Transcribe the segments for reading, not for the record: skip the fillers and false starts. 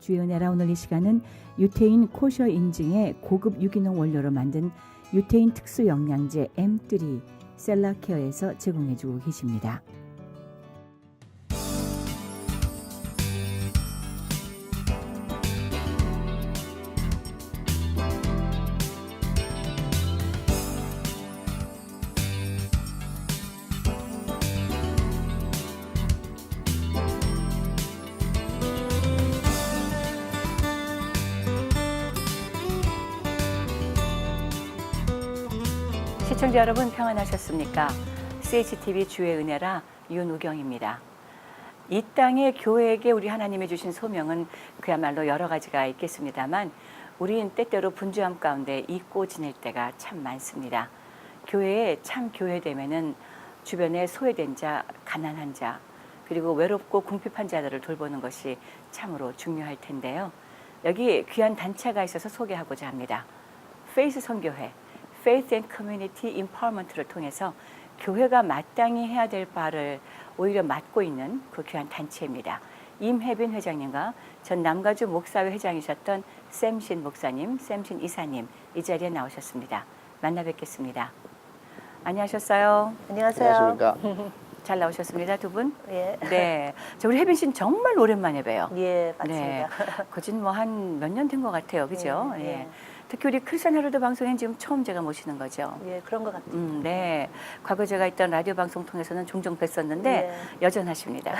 주의 은혜라 오늘 이 시간은 유태인 코셔 인증의 고급 유기농 원료로 만든 유태인 특수 영양제 M3 셀라케어에서 제공해주고 계십니다. 시청자 여러분 평안하셨습니까? CHTV 주의 은혜라 윤우경입니다. 이 땅의 교회에게 우리 하나님이 주신 소명은 그야말로 여러 가지가 있겠습니다만 우린 때때로 분주함 가운데 잊고 지낼 때가 참 많습니다. 교회에 참 교회되면은 주변에 소외된 자, 가난한 자, 그리고 외롭고 궁핍한 자들을 돌보는 것이 참으로 중요할 텐데요. 여기 귀한 단체가 있어서 소개하고자 합니다. 페이스 선교회 Faith and Community Empowerment를 통해서 교회가 마땅히 해야 될 바를 오히려 맡고 있는 그 귀한 단체입니다. 임혜빈 회장님과 전 남가주 목사회 회장이셨던 샘신 목사님, 샘신 이사님 이 자리에 나오셨습니다. 만나 뵙겠습니다. 안녕하셨어요? 안녕하세요. 안녕하십니까? 잘 나오셨습니다, 두 분? 예. 네. 저 우리 혜빈 씨는 정말 오랜만에 봬요. 예, 맞습니다. 네. 거진 뭐 한 몇 년 된 것 같아요. 그죠? 예, 예. 특히 우리 크리스천 헤럴드 방송엔 지금 처음 제가 모시는 거죠. 예, 그런 것 같아요. 네. 과거 제가 있던 라디오 방송 통해서는 종종 뵀었는데 예. 여전하십니다.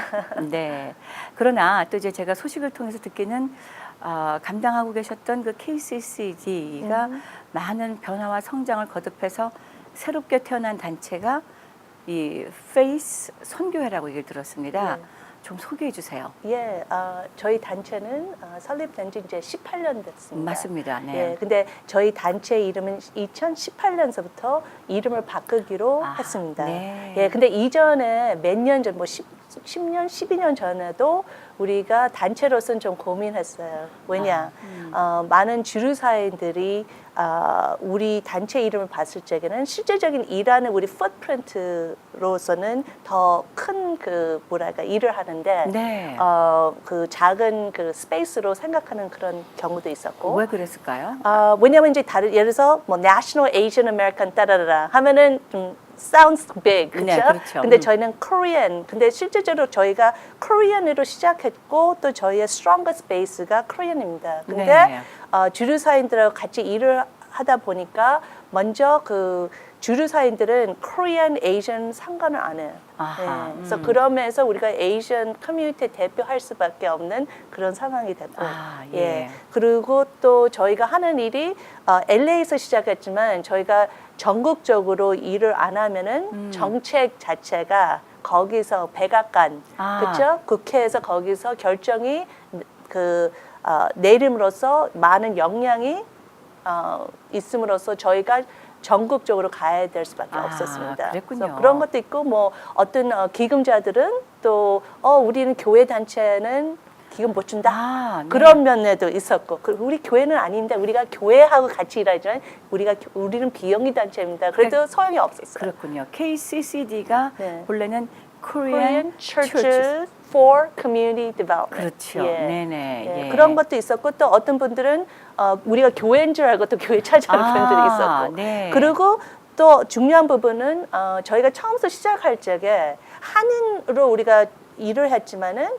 네. 그러나 또 이제 제가 소식을 통해서 듣기는 감당하고 계셨던 그 KCCD가 많은 변화와 성장을 거듭해서 새롭게 태어난 단체가 이 페이스 선교회라고 얘기를 들었습니다. 예. 좀 소개해 주세요. 예, 저희 단체는 설립된 지 이제 18년 됐습니다. 맞습니다. 네. 예, 근데 저희 단체 이름은 2018년서부터 이름을 바꾸기로 했습니다. 네. 예, 근데 이전에 몇 년 전, 뭐 10년, 12년 전에도 우리가 단체로서는 좀 고민했어요. 왜냐, 많은 주류사인들이 우리 단체 이름을 봤을 적에는 실제적인 일하는 우리 풋프린트로서는 더 큰 그 뭐랄까 일을 하는데 네. 그 작은 그 스페이스로 생각하는 그런 경우도 있었고. 왜 그랬을까요? 왜냐면 이제 다른 예를 들어서 뭐 National Asian American 따라라라 하면은 좀 sounds big, 그렇죠? 네, 그렇죠. 근데 저희는 Korean. 근데 실제적으로 저희가 Korean으로 시작했고 또 저희의 strongest base가 Korean입니다. 근데 네. 주류사인들하고 같이 일을 하다 보니까 먼저 그 주류사인들은 Korean, Asian 상관을 안 해요. 아하, 네. 그래서 그러면서 우리가 Asian 커뮤니티 대표할 수밖에 없는 그런 상황이 됐고, 예. 그리고 또 저희가 하는 일이 LA에서 시작했지만 저희가 전국적으로 일을 안 하면은 정책 자체가 거기서 백악관, 그렇죠? 국회에서 거기서 결정이 내림으로써 많은 영향이 있음으로써 저희가 전국적으로 가야 될 수밖에 없었습니다. 그랬군요. 그래서 그런 것도 있고 뭐 어떤 기금자들은 또 우리는 교회 단체는 기금 못 준다. 네. 그런 면에도 있었고 우리 교회는 아닙니다. 우리가 교회하고 같이 일하지만 우리는 비영리 단체입니다. 그래도 소용이 없었어요. 그렇군요. KCCD가 네. 본래는 Korean Churches for Community Development. 그렇죠. 예. 네네. 예, 예. 그런 것도 있었고 또 어떤 분들은 우리가 교회인 줄 알고 또 교회 찾아오는 분들이 있었고 네. 그리고 또 중요한 부분은 저희가 처음부터 시작할 적에 한인으로 우리가 일을 했지만은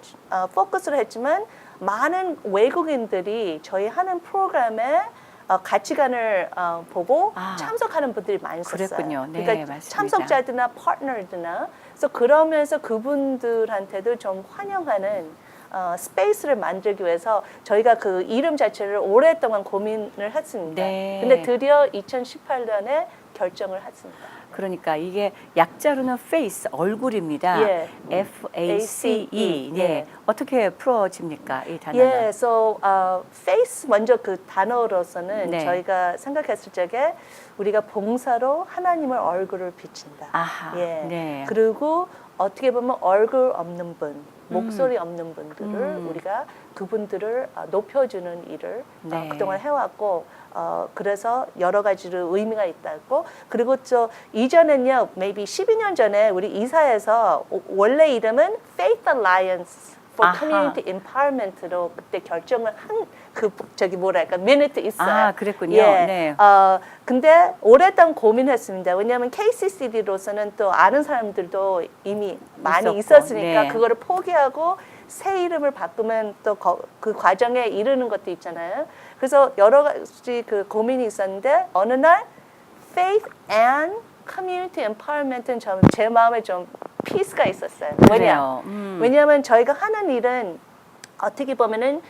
포커스를 했지만 많은 외국인들이 저희 하는 프로그램에 가치관을 보고 참석하는 분들이 많이 있었어요. 그랬군요. 네, 그러니까 맞습니다. 참석자들이나 파트너들이나 그래서 그러면서 그분들한테도 좀 환영하는 스페이스를 만들기 위해서 저희가 그 이름 자체를 오랫동안 고민을 했습니다. 네. 근데 드디어 2018년에 결정을 했습니다. 그러니까 이게 약자로는 face 얼굴입니다. 예. FACE. 네. 예. 어떻게 풀어집니까 이 단어는? 예, so face 먼저 그 단어로서는 네. 저희가 생각했을 적에 우리가 봉사로 하나님의 얼굴을 비친다. 아하. 예. 네. 그리고 어떻게 보면 얼굴 없는 분, 목소리 없는 분들을 우리가 그분들을 높여주는 일을 네. 그동안 해왔고 그래서 여러 가지로 의미가 있다고. 그리고 저 이전엔요, maybe 12년 전에 우리 이사에서 원래 이름은 Faith Alliance for 아하. community empowerment로 그때 결정을 한 그 저기 뭐랄까 미니트 있어요. 아, 그랬군요. 예. 네. 근데 오랫동안 고민했습니다. 왜냐하면 KCCD로서는 또 아는 사람들도 이미 많이 있었고, 있었으니까 네. 그거를 포기하고 새 이름을 바꾸면 또 그 과정에 이르는 것도 있잖아요. 그래서 여러 가지 그 고민이 있었는데 어느 날 Faith and Community Empowerment은 제 마음에 좀 피스가 있었어요. 그래요. 왜냐하면 저희가 하는 일은 어떻게 보면은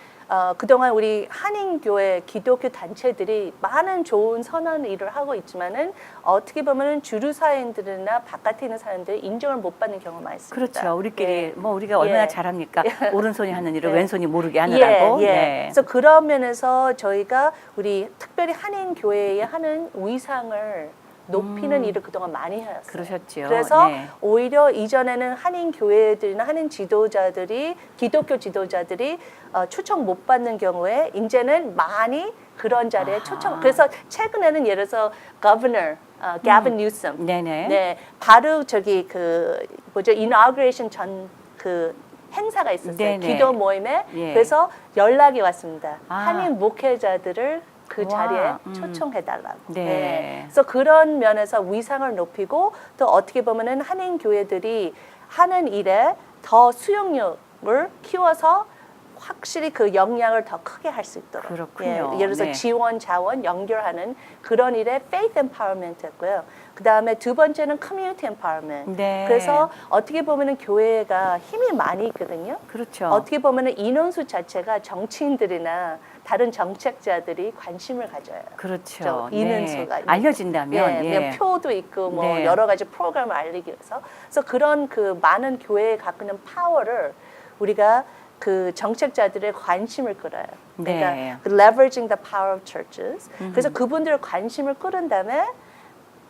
그동안 우리 한인교회 기독교 단체들이 많은 좋은 선한 일을 하고 있지만은 어떻게 보면은 주류사회인들이나 바깥에 있는 사람들이 인정을 못 받는 경우가 많습니다. 그렇죠. 우리끼리 예. 뭐 우리가 얼마나 예. 잘합니까? 오른손이 하는 일을 예. 왼손이 모르게 하느라고. 예, 예. 네. 그래서 그런 면에서 저희가 우리 특별히 한인 교회에 하는 위상을 높이는 일을 그동안 많이 해왔어요. 그러셨죠. 그래서 네. 오히려 이전에는 한인 교회들이나 한인 지도자들이 기독교 지도자들이 초청 못 받는 경우에 이제는 많이 그런 자리에 아하. 초청. 그래서 최근에는 예를 들어서 Governor Gavin Newsom, 네네. 네, 바로 저기 그 뭐죠 inauguration 전 그 행사가 있었어요. 네네. 기도 모임에. 예. 그래서 연락이 왔습니다. 아. 한인 목회자들을 그 와, 자리에 초청해달라고. 네. 그래서 그런 면에서 위상을 높이고 또 어떻게 보면은 한인 교회들이 하는 일에 더 수용력을 키워서 확실히 그 역량을 더 크게 할 수 있도록. 그렇군요. 예를 들어서 네. 지원, 자원 연결하는 그런 일에 faith empowerment였고요. 그 다음에 두 번째는 community empowerment. 네. 그래서 어떻게 보면은 교회가 힘이 많이 있거든요. 그렇죠. 어떻게 보면은 인원수 자체가 정치인들이나 다른 정책자들이 관심을 가져요. 그렇죠. 인원수가 네. 알려진다면 예, 표도 있고 뭐 네. 여러 가지 프로그램을 알리기 위해서 그래서 그런 그 많은 교회에 갖고 있는 파워를 우리가 그 정책자들의 관심을 끌어요. 그러니까 네. 그 leveraging the power of churches. 그래서 그분들의 관심을 끌은 다음에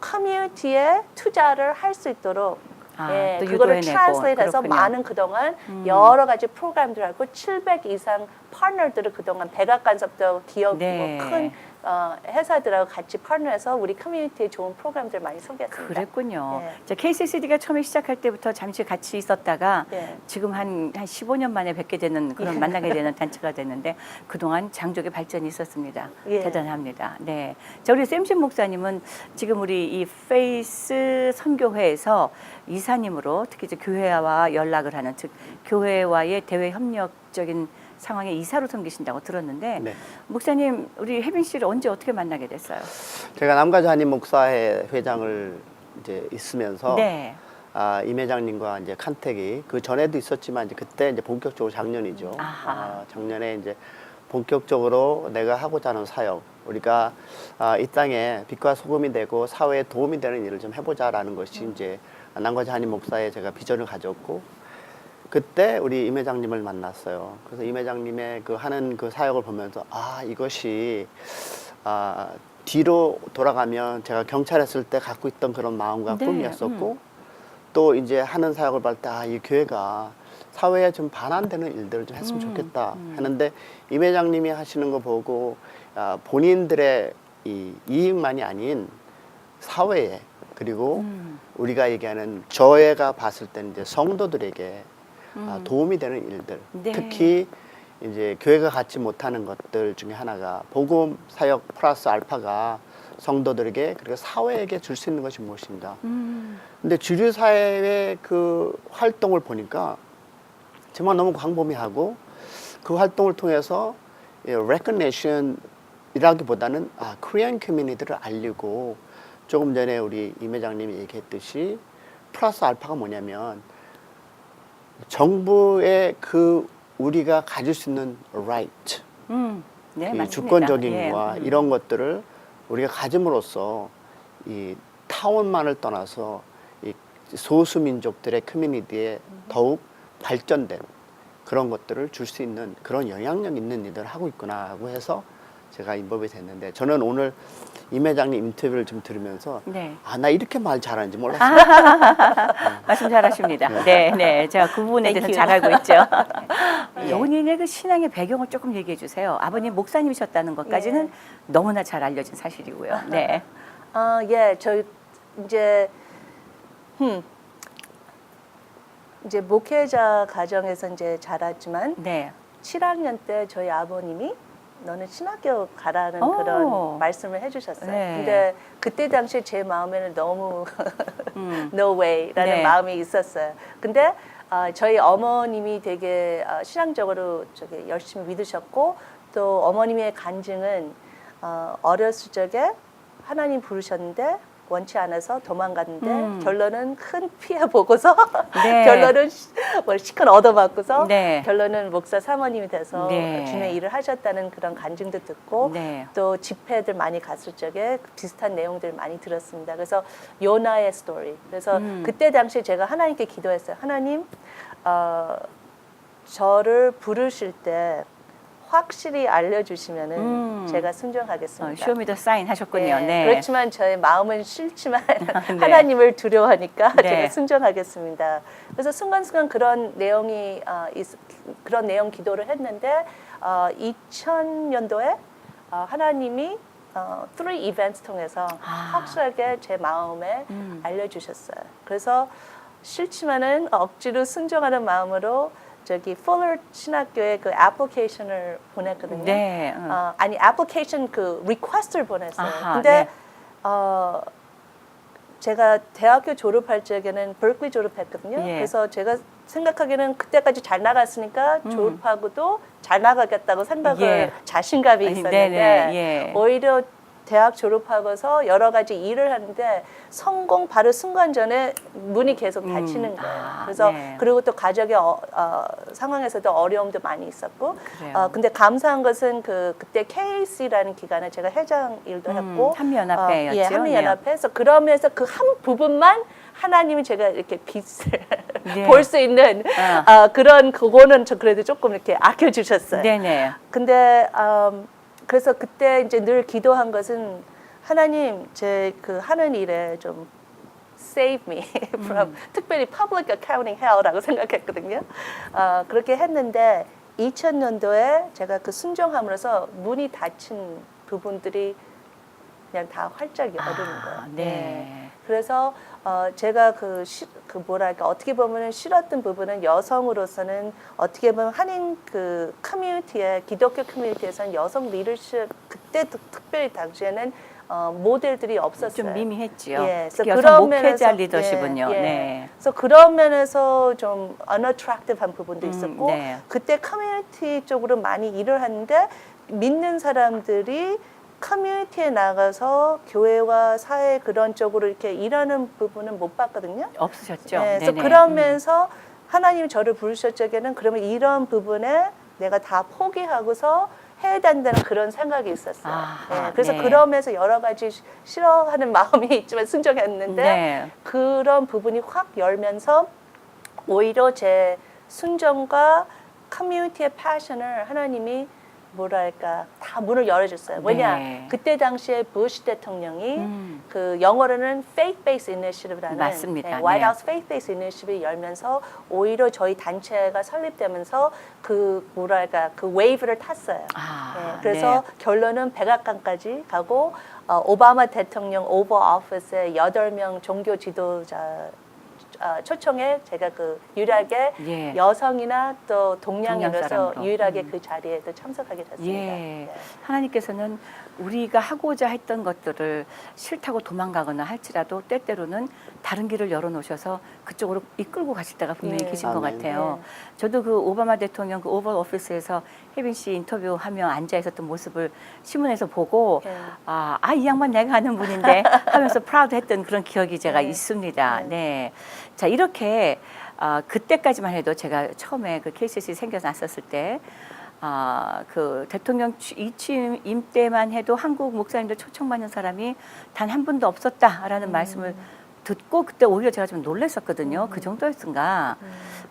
커뮤니티에 투자를 할 수 있도록 또 그거를 유도해내고. translate해서 그렇군요. 많은 그동안 여러 가지 프로그램들을 하고 700 이상 파트너들을 그동안 백악관서부터 기업 네. 뭐 큰 회사들하고 같이 파트너해서 우리 커뮤니티에 좋은 프로그램들 많이 소개했습니다. 그랬군요. 예. 자, KCCD가 처음에 시작할 때부터 잠시 같이 있었다가 예. 지금 한 15년 만에 뵙게 되는 그런 만나게 되는 단체가 됐는데 그동안 장족의 발전이 있었습니다. 예. 대단합니다. 네. 자, 우리 샘신 목사님은 지금 우리 이 페이스 선교회에서 이사님으로 특히 이제 교회와 연락을 하는 즉 교회와의 대외 협력적인 상황에 이사로 섬기신다고 들었는데 네. 목사님 우리 혜빈 씨를 언제 어떻게 만나게 됐어요? 제가 남가주 한인 목사회 회장을 이제 있으면서 네. 임 회장님과 이제 컨택이 그 전에도 있었지만 이제 그때 이제 본격적으로 작년이죠. 아하. 작년에 이제 본격적으로 내가 하고자 하는 사역, 우리가 이 땅에 빛과 소금이 되고 사회에 도움이 되는 일을 좀 해보자라는 것이 이제 남가주 한인 목사회 제가 비전을 가졌고. 그때 우리 임 회장님을 만났어요. 그래서 임 회장님의 그 하는 그 사역을 보면서 이것이 뒤로 돌아가면 제가 경찰했을 때 갖고 있던 그런 마음과 네, 꿈이었었고 또 이제 하는 사역을 볼 때 이 교회가 사회에 좀 반환되는 일들을 좀 했으면 좋겠다 하는데 임 회장님이 하시는 거 보고 본인들의 이 이익만이 아닌 사회에 그리고 우리가 얘기하는 저희가 봤을 때는 이제 성도들에게 도움이 되는 일들, 네. 특히 이제 교회가 갖지 못하는 것들 중에 하나가 복음 사역 플러스 알파가 성도들에게 그리고 사회에게 줄 수 있는 것이 무엇인가. 근데 주류 사회의 그 활동을 보니까 정말 너무 광범위하고 그 활동을 통해서 recognition이라기보다는 코리안 커뮤니티를 알리고 조금 전에 우리 임 회장님이 얘기했듯이 플러스 알파가 뭐냐면 정부의 그 우리가 가질 수 있는 right, 네, 이 맞습니다. 주권적인 예. 거와 이런 것들을 우리가 가짐으로써 이 타원만을 떠나서 이 소수 민족들의 커뮤니티에 더욱 발전된 그런 것들을 줄 수 있는 그런 영향력 있는 일들을 하고 있구나 하고 해서 제가 인volve 됐는데 저는 오늘 임 회장님 인터뷰를 좀 들으면서 네. 나 이렇게 말 잘하는지 몰랐어요. 말씀 잘하십니다. 네, 네. 제가 그 부분에 대해서 잘 알고 있죠. 본인의 그 신앙의 배경을 조금 얘기해 주세요. 아버님 목사님이셨다는 것까지는 너무나 잘 알려진 사실이고요. 네. 예, 저 이제 이제 목회자 가정에서 이제 자랐지만 네. 7학년 때 저희 아버님이 너는 신학교 가라는 오. 그런 말씀을 해주셨어요. 네. 근데 그때 당시에 제 마음에는 너무 음. no way라는 네. 마음이 있었어요. 근데 저희 어머님이 되게 신앙적으로 저기 열심히 믿으셨고 또 어머님의 간증은 어렸을 적에 하나님 부르셨는데 원치 않아서 도망갔는데 결론은 큰 피해 보고서 네. 결론은 시큰 얻어맞고서 네. 결론은 목사 사모님이 돼서 네. 주님의 일을 하셨다는 그런 간증도 듣고 네. 또 집회들 많이 갔을 적에 비슷한 내용들 많이 들었습니다. 그래서 요나의 스토리. 그래서 그때 당시에 제가 하나님께 기도했어요. 하나님, 저를 부르실 때 확실히 알려주시면은 제가 순종하겠습니다. 쇼미더 사인 하셨군요. 네. 그렇지만 저의 마음은 싫지만 네. 하나님을 두려워하니까 네. 제가 순종하겠습니다. 그래서 순간순간 그런 내용이 그런 내용 기도를 했는데 2000년도에 하나님이 3 events 통해서 확실하게 제 마음에 알려주셨어요. 그래서 싫지만은 억지로 순종하는 마음으로 저기 폴러 신학교에 그 애플리케이션을 보냈거든요. 네. 아니 애플리케이션 그 리퀘스트를 보냈어요. 아하, 근데 네. 제가 대학교 졸업할 적에는 berkeley 졸업했거든요. 예. 그래서 제가 생각하기에는 그때까지 잘 나갔으니까 졸업하고도 잘 나가겠다고 생각을 예. 자신감이 아니, 있었는데 네네, 예. 오히려 대학 졸업하고서 여러 가지 일을 하는데 성공 바로 순간 전에 문이 계속 닫히는 거예요. 그래서 네. 그리고 또 가족의 상황에서도 어려움도 많이 있었고 그래요. 근데 감사한 것은 그때 KC라는 기관에 제가 회장 일도 했고 한미연합회였죠. 예, 한미연합회에서 그러면서 그 한 부분만 하나님이 제가 이렇게 빛을 네. 볼 수 있는 그런 그거는 저 그래도 조금 이렇게 아껴주셨어요. 네네. 근데 그래서 그때 이제 늘 기도한 것은 하나님 제 그 하는 일에 좀 save me from 특별히 public accounting hell라고 생각했거든요. 그렇게 했는데 2000년도에 제가 그 순종함으로써 문이 닫힌 부분들이 그냥 다 활짝 여는 거예요. 네. 그래서 제가 그 뭐랄까 어떻게 보면 싫었던 부분은 여성으로서는 어떻게 보면 한인 그 커뮤니티에 기독교 커뮤니티에서는 여성 리더십 그때 특별히 당시에는 모델들이 없었어요. 좀 미미했죠. 예, 특히 그래서 여성 그런 목회자 면에서- 리더십은요. 예, 예. 네. 그래서 그런 면에서 좀 unattractive한 부분도 있었고 네. 그때 커뮤니티 쪽으로 많이 일을 하는데 믿는 사람들이 커뮤니티에 나가서 교회와 사회 그런 쪽으로 이렇게 일하는 부분은 못 봤거든요. 없으셨죠. 네, 그래서 네네. 그러면서 하나님이 저를 부르실 적에는 그러면 이런 부분에 내가 다 포기하고서 해야 된다는 그런 생각이 있었어요. 아하, 네, 그래서 네. 그러면서 여러 가지 싫어하는 마음이 있지만 순종했는데 네. 그런 부분이 확 열면서 오히려 제 순종과 커뮤니티의 패션을 하나님이 뭐랄까 다 문을 열어줬어요. 왜냐 네. 그때 당시에 부시 대통령이 그 영어로는 faith-based initiative라는 맞습니다. 네. White House faith-based initiative를 열면서 오히려 저희 단체가 설립되면서 그 뭐랄까 그 웨이브를 탔어요. 네, 그래서 결론은 백악관까지 가고 오바마 대통령 오버 오피스에 8명 종교 지도자 초청에 제가 그 유일하게 예. 여성이나 또 동양 동양인으로서 사람으로. 유일하게 그 자리에도 참석하게 됐습니다. 예. 네. 하나님께서는 우리가 하고자 했던 것들을 싫다고 도망가거나 할지라도 때때로는 다른 길을 열어놓으셔서 그쪽으로 이끌고 가실 때가 분명히 네. 계신 것 아멘. 같아요. 저도 그 오바마 대통령 그 오벌 오피스에서 혜빈 씨 인터뷰하며 앉아 있었던 모습을 신문에서 보고 네. 이 양반 내가 아는 분인데 하면서 프라우드했던 그런 기억이 제가 네. 있습니다. 네. 네. 자 이렇게 그때까지만 해도 제가 처음에 그 KCC 생겨났었을 때 그 대통령 이취임 때만 해도 한국 목사님들 초청받는 사람이 단 한 분도 없었다라는 말씀을 듣고 그때 오히려 제가 좀 놀랐었거든요. 그 정도였던가.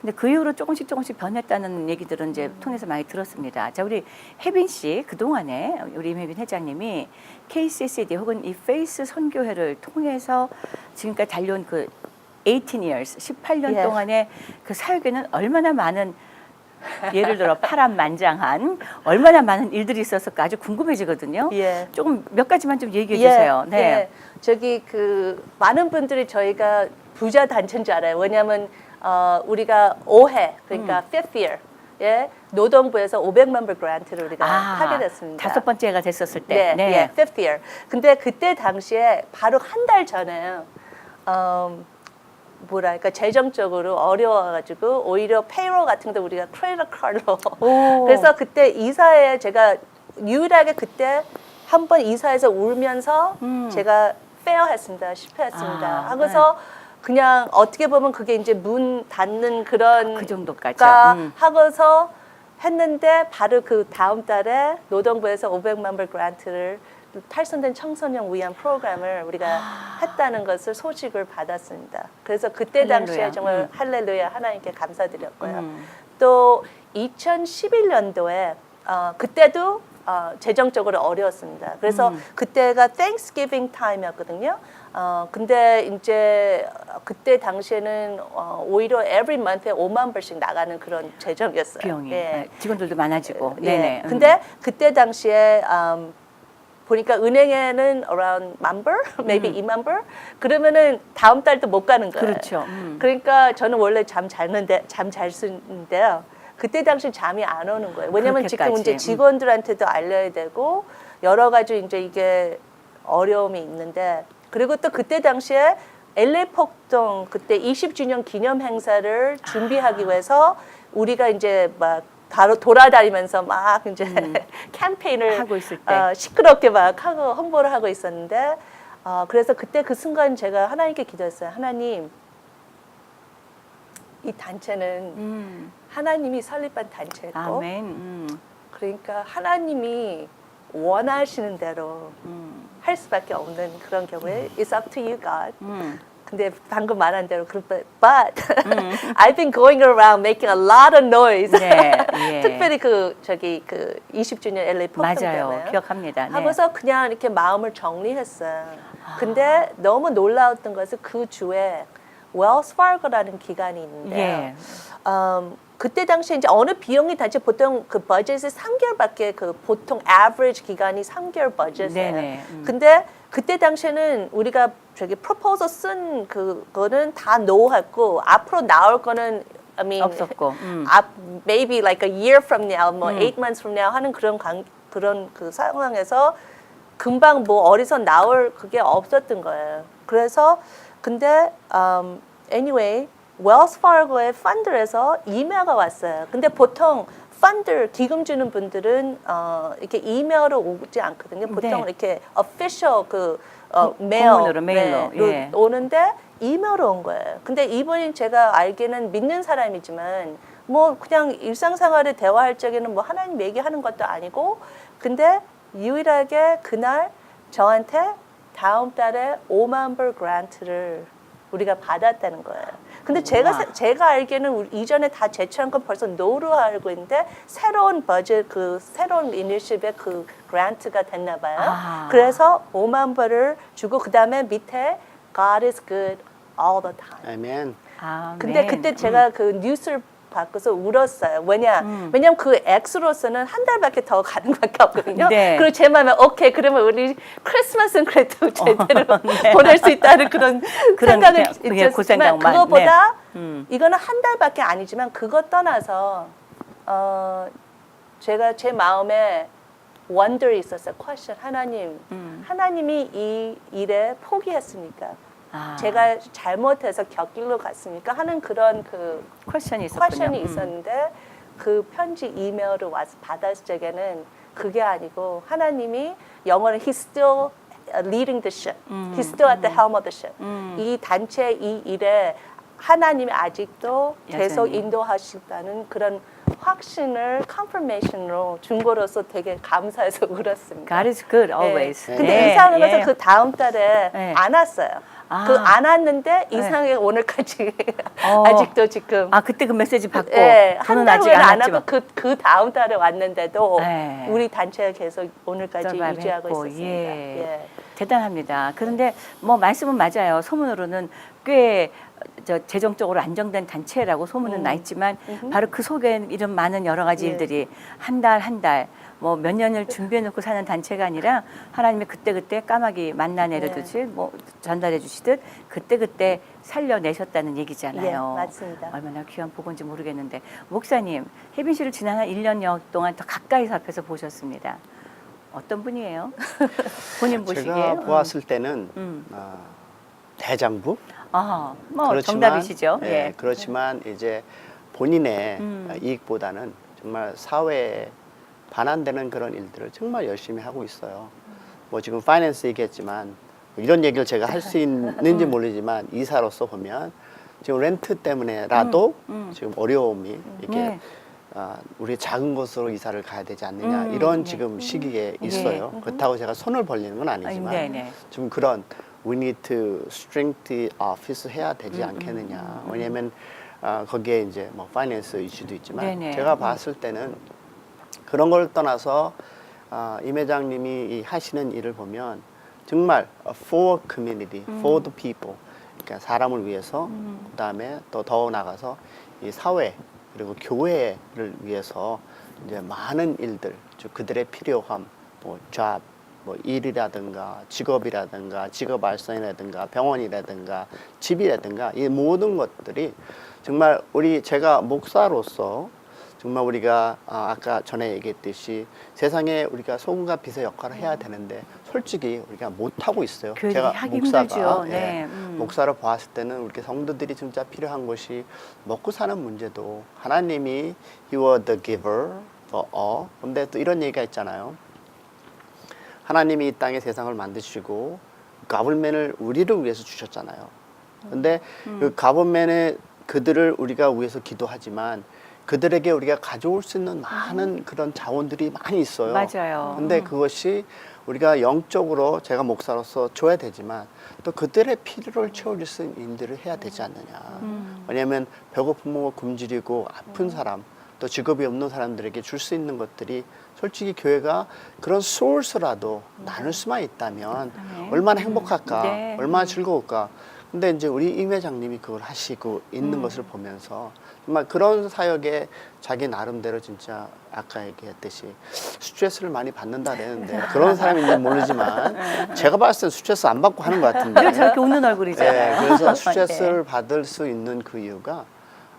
근데 그 이후로 조금씩 변했다는 얘기들은 이제 통해서 많이 들었습니다. 자, 우리 혜빈 씨 그동안에 우리 임혜빈 회장님이 KCCD 혹은 이 페이스 선교회를 통해서 지금까지 달려온 그 18 years, 18년 예. 동안의 그 사역에는 얼마나 많은 예를 들어 파란만장한 얼마나 많은 일들이 있었을까 아주 궁금해지거든요. 예. 조금 몇 가지만 좀 얘기해 주세요. 네. 저기 그 많은 분들이 저희가 부자 단체인 줄 알아요. 왜냐하면 우리가 5회, 그러니까 fifth year, 예, 노동부에서 500만 불 그란트를 우리가 하게 됐습니다. 5번째가 됐었을 때. 네, 예, fifth year. 근데 그때 당시에 바로 한 달 전에 뭐랄까 재정적으로 어려워가지고 오히려 페이롤 같은 데 우리가 크레딧 카드로 그래서 그때 이사에 제가 유일하게 그때 한 번 이사에서 울면서 제가 페어했습니다. 실패했습니다. 하고서 그냥 어떻게 보면 그게 이제 문 닫는 그런 그 정도까지. 하고서 했는데 바로 그 다음 달에 노동부에서 500만 불 그란트를 탈선된 청소년 위한 프로그램을 우리가 했다는 것을 소식을 받았습니다. 그래서 그때 할렐루야. 당시에 정말 할렐루야 하나님께 감사드렸고요. 또 2011년도에 그때도 재정적으로 어려웠습니다. 그래서 그때가 Thanksgiving time이었거든요. 근데 이제 그때 당시에는 오히려 every month에 5만 불씩 나가는 그런 재정이었어요. 비용이. 예. 직원들도 많아지고. 예. 네네. 근데 그때 당시에 보니까 은행에는 around 1만 불, maybe 2만 불. 그러면은 다음 달도 못 가는 거예요. 그렇죠. 그러니까 저는 원래 잠 잘 쓰는데요. 그때 당시 잠이 안 오는 거예요. 왜냐면 지금 그렇게까지. 이제 직원들한테도 알려야 되고 여러 가지 이제 이게 어려움이 있는데 그리고 또 그때 당시에 LA 폭동 그때 20주년 기념 행사를 준비하기 위해서 우리가 이제 막 돌아다니면서 막 이제 캠페인을 하고 있을 때. 시끄럽게 막 하고 홍보를 하고 있었는데 그래서 그때 그 순간 제가 하나님께 기도했어요. 하나님, 이 단체는 하나님이 설립한 단체고 아멘. 그러니까 하나님이 원하시는 대로 할 수밖에 없는 그런 경우에 It's up to you, God. 근데 방금 말한 대로 but I've been going around making a lot of noise. 네, 예. 특별히 그 20주년 LA 폭동 맞아요. 때문에 기억합니다. 네. 하고서 그냥 이렇게 마음을 정리했어요. 근데 너무 놀라웠던 것은 그 주에 Wells Fargo라는 기관이 있는데요. 예. 그때 당시에 이제 어느 비용이 단체 보통 그 버젯이 3개월밖에 그 보통 average 기간이 3개월 버젯이에요. 네네. 근데 그때 당시에는 우리가 저기 프로포저 쓴 그거는 다 노했고 앞으로 나올 거는 I mean 없었고. maybe like a year from now, 뭐 8 months from now 하는 그런 그 상황에서 금방 뭐 어디서 나올 그게 없었던 거예요. 그래서 근데 anyway 웰스 파고의 펀드에서 이메일가 왔어요. 근데 보통 펀드 기금 주는 분들은 이렇게 이메일로 오지 않거든요. 보통 네. 이렇게 official 공문으로, 메일로, 예. 오는데 이메일로 온 거예요. 근데 이분이 제가 알기는 믿는 사람이지만 뭐 그냥 일상생활에 대화할 적에는 뭐 하나님 얘기하는 것도 아니고 근데 유일하게 그날 저한테 다음 달에 5만 불 그란트를 우리가 받았다는 거예요. 근데 제가 알기에는 이전에 다 제출한 건 벌써 노로 알고 있는데 새로운 버젯 새로운 이니셔티브의 그 그란트가 됐나 봐요. 그래서 5만 불을 주고 그다음에 밑에 God is good all the time. 아멘. 근데 그때 제가 그 뉴스를 바꿔서 울었어요. 왜냐면 그 액수로서는 한 달밖에 더 가는 것밖에 없거든요. 네. 그리고 제 마음에 오케이 그러면 우리 크리스마스는 그래도 제대로 보낼 수 있다는 그런 생각을 있었지만 그거보다 이거는 한 달밖에 아니지만 그거 떠나서 제가 제 마음에 wonder이 있었어요. question 하나님, 하나님이 이 일에 포기했습니까? 제가 잘못해서 곁길로 갔습니까? 하는 그런 그 퀘션이 있었는데 그 편지 이메일을 와서 받았을 적에는 그게 아니고 하나님이 영어는 He's still leading the ship. He's still at the helm of the ship. 이 단체 이 일에 하나님이 아직도 계속 여전히. 인도하신다는 그런 확신을 confirmation으로 준 거로서 되게 감사해서 울었습니다. God is good always. 네. 근데 이상한 것은 그 다음 달에 네. 안 왔어요. 그 안 왔는데 이상하게 오늘까지 아직도 지금 그때 그 메시지 받고 한 저는 달 아직 후에는 안 안 왔지만 하고 그 다음 달에 왔는데도 네. 우리 단체가 계속 오늘까지 서바이브 유지하고 했고, 있었습니다. 예. 예. 대단합니다. 그런데 뭐 말씀은 맞아요. 소문으로는 꽤 재정적으로 안정된 단체라고 소문은 나 있지만 바로 그 속에 이런 많은 여러 가지 예. 일들이 한 달 뭐 몇 년을 준비해 놓고 사는 단체가 아니라 하나님의 그때그때 까마귀 만나 내려듯이 네. 뭐 전달해 주시듯 그때그때 살려내셨다는 얘기잖아요. 예, 맞습니다. 얼마나 귀한 복인지 모르겠는데 목사님, 혜빈 씨를 지난 한 1년여 동안 더 가까이서 앞에서 보셨습니다. 어떤 분이에요? 본인 보시기에? 제가 보았을 때는 음. 대장부. 뭐 그렇지만, 정답이시죠. 예, 예. 그렇지만 이제 본인의 음. 이익보다는 정말 사회에 반환되는 그런 일들을 정말 열심히 하고 있어요. 뭐 지금 파이낸스 얘기했지만 이런 얘기를 제가 할 수 있는지 모르지만 이사로서 보면 지금 렌트 때문에라도 지금 어려움이 이렇게 네. 우리 작은 곳으로 이사를 가야 되지 않느냐 네. 이런 지금 시기에 있어요. 그렇다고 제가 손을 벌리는 건 아니지만 네네. 좀 그런 we need to strengthen office 해야 되지 않겠느냐. 왜냐하면 거기에 이제 뭐 파이낸스 이슈도 있지만 네네. 제가 봤을 때는 그런 걸 떠나서 임 회장님이 이 하시는 일을 보면 정말 for community, for the people, 그러니까 사람을 위해서 그다음에 또 더 나가서 이 사회 그리고 교회를 위해서 이제 많은 일들, 즉 그들의 필요함, 뭐 job, 뭐 일이라든가 직업이라든가 직업 발전이라든가 병원이라든가 집이라든가 이 모든 것들이 정말 제가 목사로서 정말 우리가 아까 전에 얘기했듯이 세상에 우리가 소금과 빛의 역할을 해야 되는데 솔직히 우리가 못 하고 있어요. 교육이 제가 하기 목사가 힘들죠. 예, 네. 목사로 보았을 때는 우리 성도들이 진짜 필요한 것이 먹고 사는 문제도 하나님이 You are the giver for all. 근데 또 이런 얘기가 있잖아요. 하나님이 이 땅에 세상을 만드시고 가블맨을 우리를 위해서 주셨잖아요. 근데 그 가블맨의 그들을 우리가 위해서 기도하지만 그들에게 우리가 가져올 수 있는 많은 그런 자원들이 많이 있어요. 맞아요. 근데 그것이 우리가 영적으로 제가 목사로서 줘야 되지만 또 그들의 필요를 채워줄 수 있는 일들을 해야 되지 않느냐. 왜냐하면 배고픔을 굶주리고 아픈 사람 또 직업이 없는 사람들에게 줄 수 있는 것들이 솔직히 교회가 그런 소스라도 나눌 수만 있다면 네. 얼마나 행복할까, 네. 얼마나 즐거울까. 근데 이제 우리 임 회장님이 그걸 하시고 있는 것을 보면서 정말 그런 사역에 자기 나름대로 진짜 아까 얘기했듯이 스트레스를 많이 받는다 그랬는데 그런 사람인지 모르지만 제가 봤을 땐 스트레스 안 받고 하는 것 같은데. 늘 저렇게 웃는 얼굴이잖아요. 네, 그래서 스트레스를 받을 수 있는 그 이유가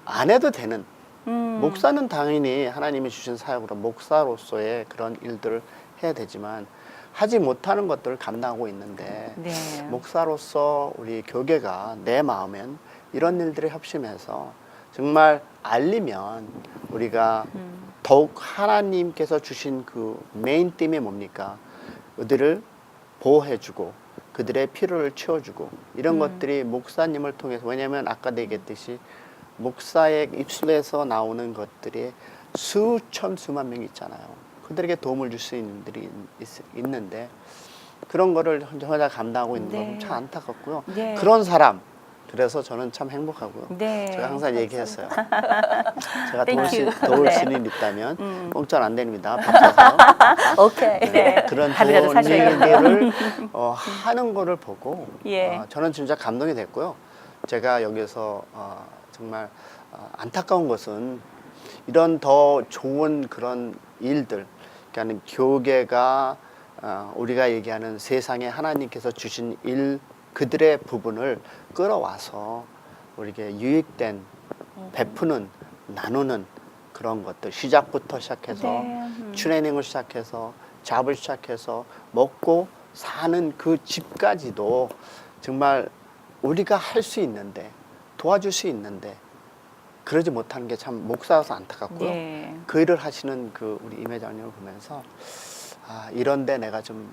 안 해도 되는 목사는 당연히 하나님이 주신 사역으로 목사로서의 그런 일들을 해야 되지만 하지 못하는 것들을 감당하고 있는데 네. 목사로서 우리 교계가 내 마음엔 이런 일들을 협심해서 정말 알리면 우리가 더욱 하나님께서 주신 그 메인 팀이 뭡니까? 그들을 보호해주고 그들의 필요를 채워주고 이런 것들이 목사님을 통해서 왜냐하면 아까 얘기했듯이 목사의 입술에서 나오는 것들이 수천 수만 명이 있잖아요. 그들에게 도움을 줄 수 있는 분들이 있는데 그런 거를 혼자 감당하고 있는 네. 건 참 안타깝고요. 네. 그런 사람 그래서 저는 참 행복하고요. 네. 제가 항상 얘기했어요. 제가 Thank you. 도울 네. 수 있는 일 있다면 공짜는 안 됩니다. 밥 사서 오케이. 네. 그런 하루라도 좋은 사셔야겠네요. 일들을 하는 거를 보고 예. 저는 진짜 감동이 됐고요. 제가 여기서 정말 안타까운 것은 이런 더 좋은 그런 일들, 그러니까 교계가 우리가 얘기하는 세상에 하나님께서 주신 일 그들의 부분을 끌어와서 우리에게 유익된 베푸는 나누는 그런 것들 시작부터 시작해서 네. 트레이닝을 시작해서 잡을 시작해서 먹고 사는 그 집까지도 정말 우리가 할 수 있는데 도와줄 수 있는데 그러지 못하는 게 참 목사라서 안타깝고요. 네. 그 일을 하시는 그 우리 임 회장님을 보면서 이런데 내가 좀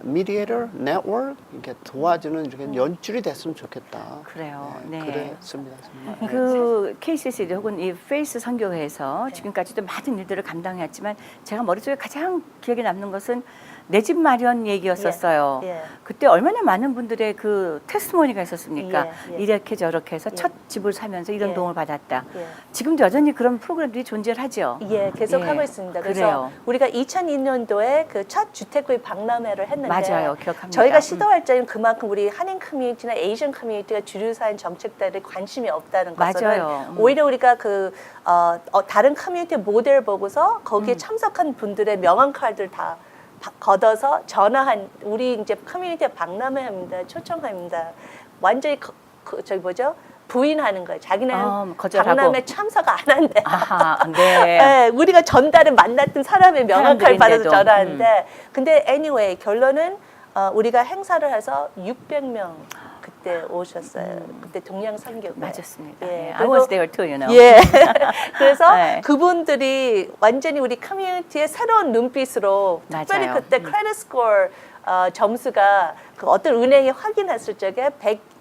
미디에이터 네트워크 이렇게 도와주는 이렇게 연줄이 됐으면 좋겠다. 그래요. 네. 그랬습니다. 정말. 그 KCC 혹은 이 페이스 선교회에서 지금까지도 많은 일들을 감당해왔지만 제가 머릿속에 가장 기억에 남는 것은 내 집 마련 얘기였었어요. 예, 예. 그때 얼마나 많은 분들의 그 테스트모니가 있었습니까? 예, 예. 이렇게 저렇게 해서 예. 첫 집을 사면서 이런 예. 도움을 받았다. 예. 지금도 여전히 그런 프로그램들이 존재를 하죠. 예, 계속 예, 하고 있습니다. 그래서 그래요. 우리가 2002년도에 그 첫 주택구입 박람회를 했는데 맞아요. 기억합니다. 저희가 시도할 때는 그만큼 우리 한인 커뮤니티나 에이전 커뮤니티가 주류사인 정책들에 관심이 없다는 것은 맞아요. 오히려 우리가 그 다른 커뮤니티 모델 보고서 거기에 참석한 분들의 명함 카드를 다 걷어서 전화한 우리 이제 커뮤니티에 박람회합니다. 초청합니다. 완전히 저기 뭐죠? 부인하는 거예요. 자기는 거절하고. 박람회 참석 안 한대. 아하, 네. 네, 우리가 전달에 만났던 사람의 명함을 받아서 사람들인데도. 전화하는데 근데 anyway 결론은 우리가 행사를 해서 600명 그때 오셨어요. 그때 동양 선교회. 맞았습니다. 예, I was there too, you know. 예. 그래서 네. 그분들이 완전히 우리 커뮤니티의 새로운 눈빛으로 특별히 맞아요. 그때 크레딧 스코어 점수가 그 어떤 은행이 확인했을 적에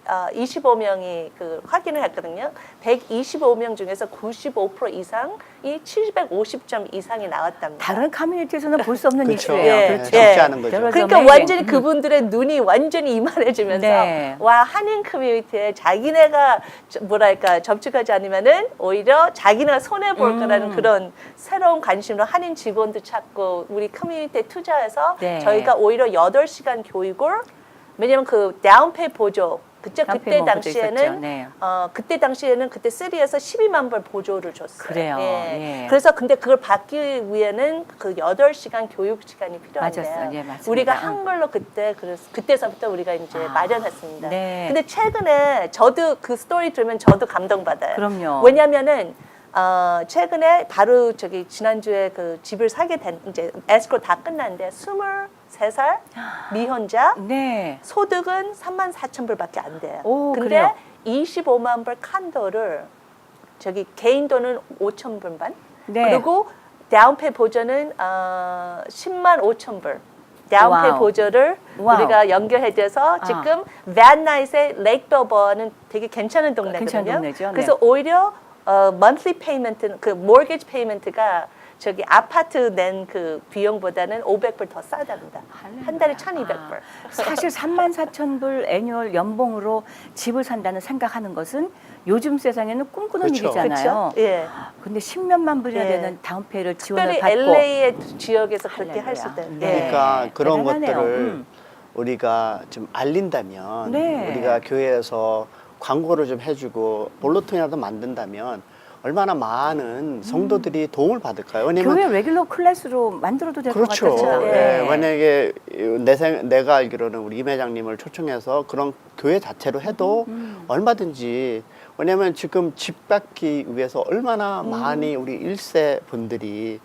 125명이 그 확인을 했거든요. 125명 중에서 95% 이상이 750점 이상이 나왔답니다. 다른 커뮤니티에서는 볼 수 없는 그렇죠. 이슈예요. 예, 그렇죠. 예. 적지 않은 거죠. 그러니까 amazing. 완전히 그분들의 눈이 완전히 이만해지면서 네. 와 한인 커뮤니티에 자기네가 뭐랄까 접촉하지 않으면은 오히려 자기네가 손해 볼 거라는 그런 새로운 관심으로 한인 직원도 찾고 우리 커뮤니티에 투자해서 네. 저희가 오히려 8시간 교육을 왜냐면 그 다운페이 보조 그때 다운페이 보조도 당시에는 있었죠. 네. 그때 당시에는 그때 3에서 12만 불 보조를 줬어요. 그래요. 예. 예. 그래서 근데 그걸 받기 위해는 그 8시간 교육 시간이 필요한데요. 맞았어요. 예, 맞습니다. 우리가 응. 한글로 그때서부터 우리가 이제 마련했습니다. 네. 근데 최근에 저도 그 스토리 들으면 저도 감동받아요. 그럼요. 왜냐면은 최근에 바로 저기 지난주에 그 집을 사게 된 이제 에스크로 다 끝났는데 23살 미혼자 네. 소득은 34,000불밖에 안 돼요. 오, 근데 그래요? 25만 불 칸도를 저기 개인 돈은 5,000불만 네. 그리고 다운페이 보조는 10만 5천 불. 다운페이 와우. 보조를 와우. 우리가 연결해줘서 지금 밴나잇의 레이크도버는 되게 괜찮은 동네거든요. 괜찮은 동네죠. 네. 그래서 오히려 monthly payment 그 mortgage payment가 저기 아파트 낸 그 비용보다는 500불 더 싸답니다. 한 달에 1,200불. 사실 34,000불 애뉴얼 연봉으로 집을 산다는 생각하는 것은 요즘 세상에는 꿈꾸는 그렇죠. 일이잖아요. 그렇죠? 예. 근데 10몇만 불이나 예. 되는 다운페이를 지원을 특별히 받고 LA의 지역에서 그렇게 할 수 할렐루야. 있다. 네. 그러니까 그런 대단하네요. 것들을 우리가 좀 알린다면 네. 우리가 교회에서 광고를 좀 해주고 볼로통이라도 만든다면 얼마나 많은 성도들이 도움을 받을까요? 왜냐면 교회 레귤러 클래스로 만들어도 될 것 그렇죠. 같아요. 예, 만약에 내가 알기로는 우리 임 회장님을 초청해서 그런 교회 자체로 해도 얼마든지 왜냐하면 지금 집 받기 위해서 얼마나 많이 우리 1세 분들이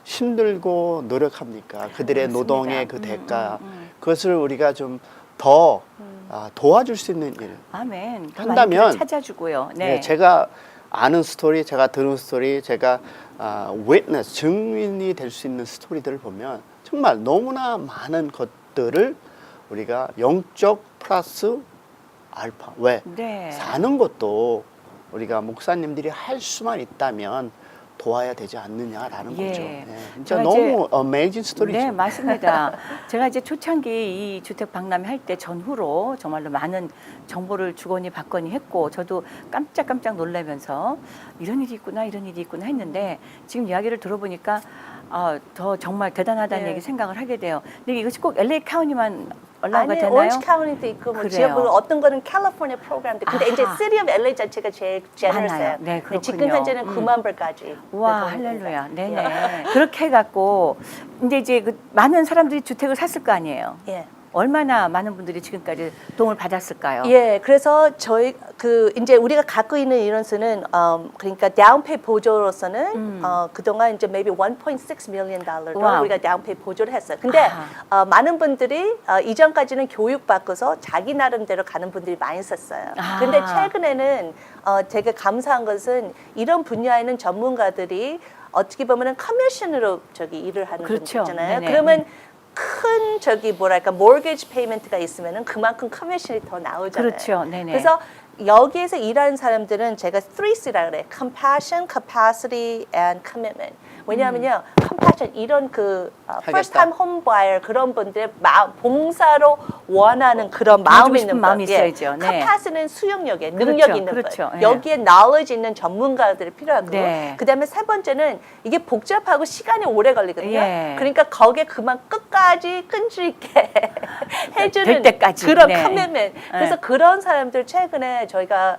힘들고 노력합니까? 그들의 맞습니다. 노동의 그 대가 그것을 우리가 좀 더 도와줄 수 있는 일 아멘. 더 한다면 많이 찾아주고요. 네. 네, 제가 아는 스토리, 제가 들은 스토리, 제가 witness, 증인이 될 수 있는 스토리들을 보면 정말 너무나 많은 것들을 우리가 영적 플러스 알파. 왜? 네. 사는 것도 우리가 목사님들이 할 수만 있다면 도와야 되지 않느냐라는 예. 거죠. 네, 진짜 제가 너무 어메이징 스토리죠. 네, 맞습니다. 제가 이제 초창기 이 주택 박람회 할 때 전후로 정말로 많은 정보를 주거니 받거니 했고 저도 깜짝깜짝 놀라면서 이런 일이 있구나 이런 일이 있구나 했는데 지금 이야기를 들어보니까 더 정말 대단하다는 네. 얘기 생각을 하게 돼요. 근데 이것이 꼭 LA 카운티만 올라가도 아니, 되나요? 오렌지 카운티도 있고 뭐 그래요. 지역별로 어떤 거는 캘리포니아 프로그램도 근데 이제 아하. City of LA 자체가 제일 제너스해요. 많아요. 네, 근데 지금 그렇군요. 현재는 9만 불까지. 와, 할렐루야. 네네. 그렇게 해갖고 이제 그 많은 사람들이 주택을 샀을 거 아니에요. 예. 얼마나 많은 분들이 지금까지 도움을 받았을까요? 예, 그래서 저희 그 이제 우리가 갖고 있는 인원수는 그러니까 다운페이 보조로서는 그동안 이제 maybe 1.6 million 달러도 와우. 우리가 다운페이 보조를 했어요. 근데 많은 분들이 이전까지는 교육 받고서 자기 나름대로 가는 분들이 많이 있었어요. 근데 최근에는 되게 감사한 것은 이런 분야에는 전문가들이 어떻게 보면은 커미션으로 저기 일을 하는 분들 그렇죠. 있잖아요. 네네. 그러면 큰 저기 뭐랄까 mortgage payment가 있으면은 그만큼 커미션이 더 나오잖아요. 그렇죠. 네네. 그래서 여기에서 일하는 사람들은 제가 3C라 그래. Compassion, Capacity, and Commitment. 왜냐하면요, 컴패션 이런 그 first 하겠다. time home buyer 그런 분들의 봉사로 원하는 그런 마음이 도와주고 싶은 있는 마음이 분. 예. 있어야죠. 네. 카파스는 수용력에 능력 그렇죠, 있는 그렇죠. 분. 예. 여기에 knowledge 있는 전문가들이 필요하고 네. 그다음에 세 번째는 이게 복잡하고 시간이 오래 걸리거든요. 예. 그러니까 거기에 그만 끝까지 끈질 있게 해주는 될 때까지. 그런 네. 커밋먼트. 그래서 그런 사람들 최근에 저희가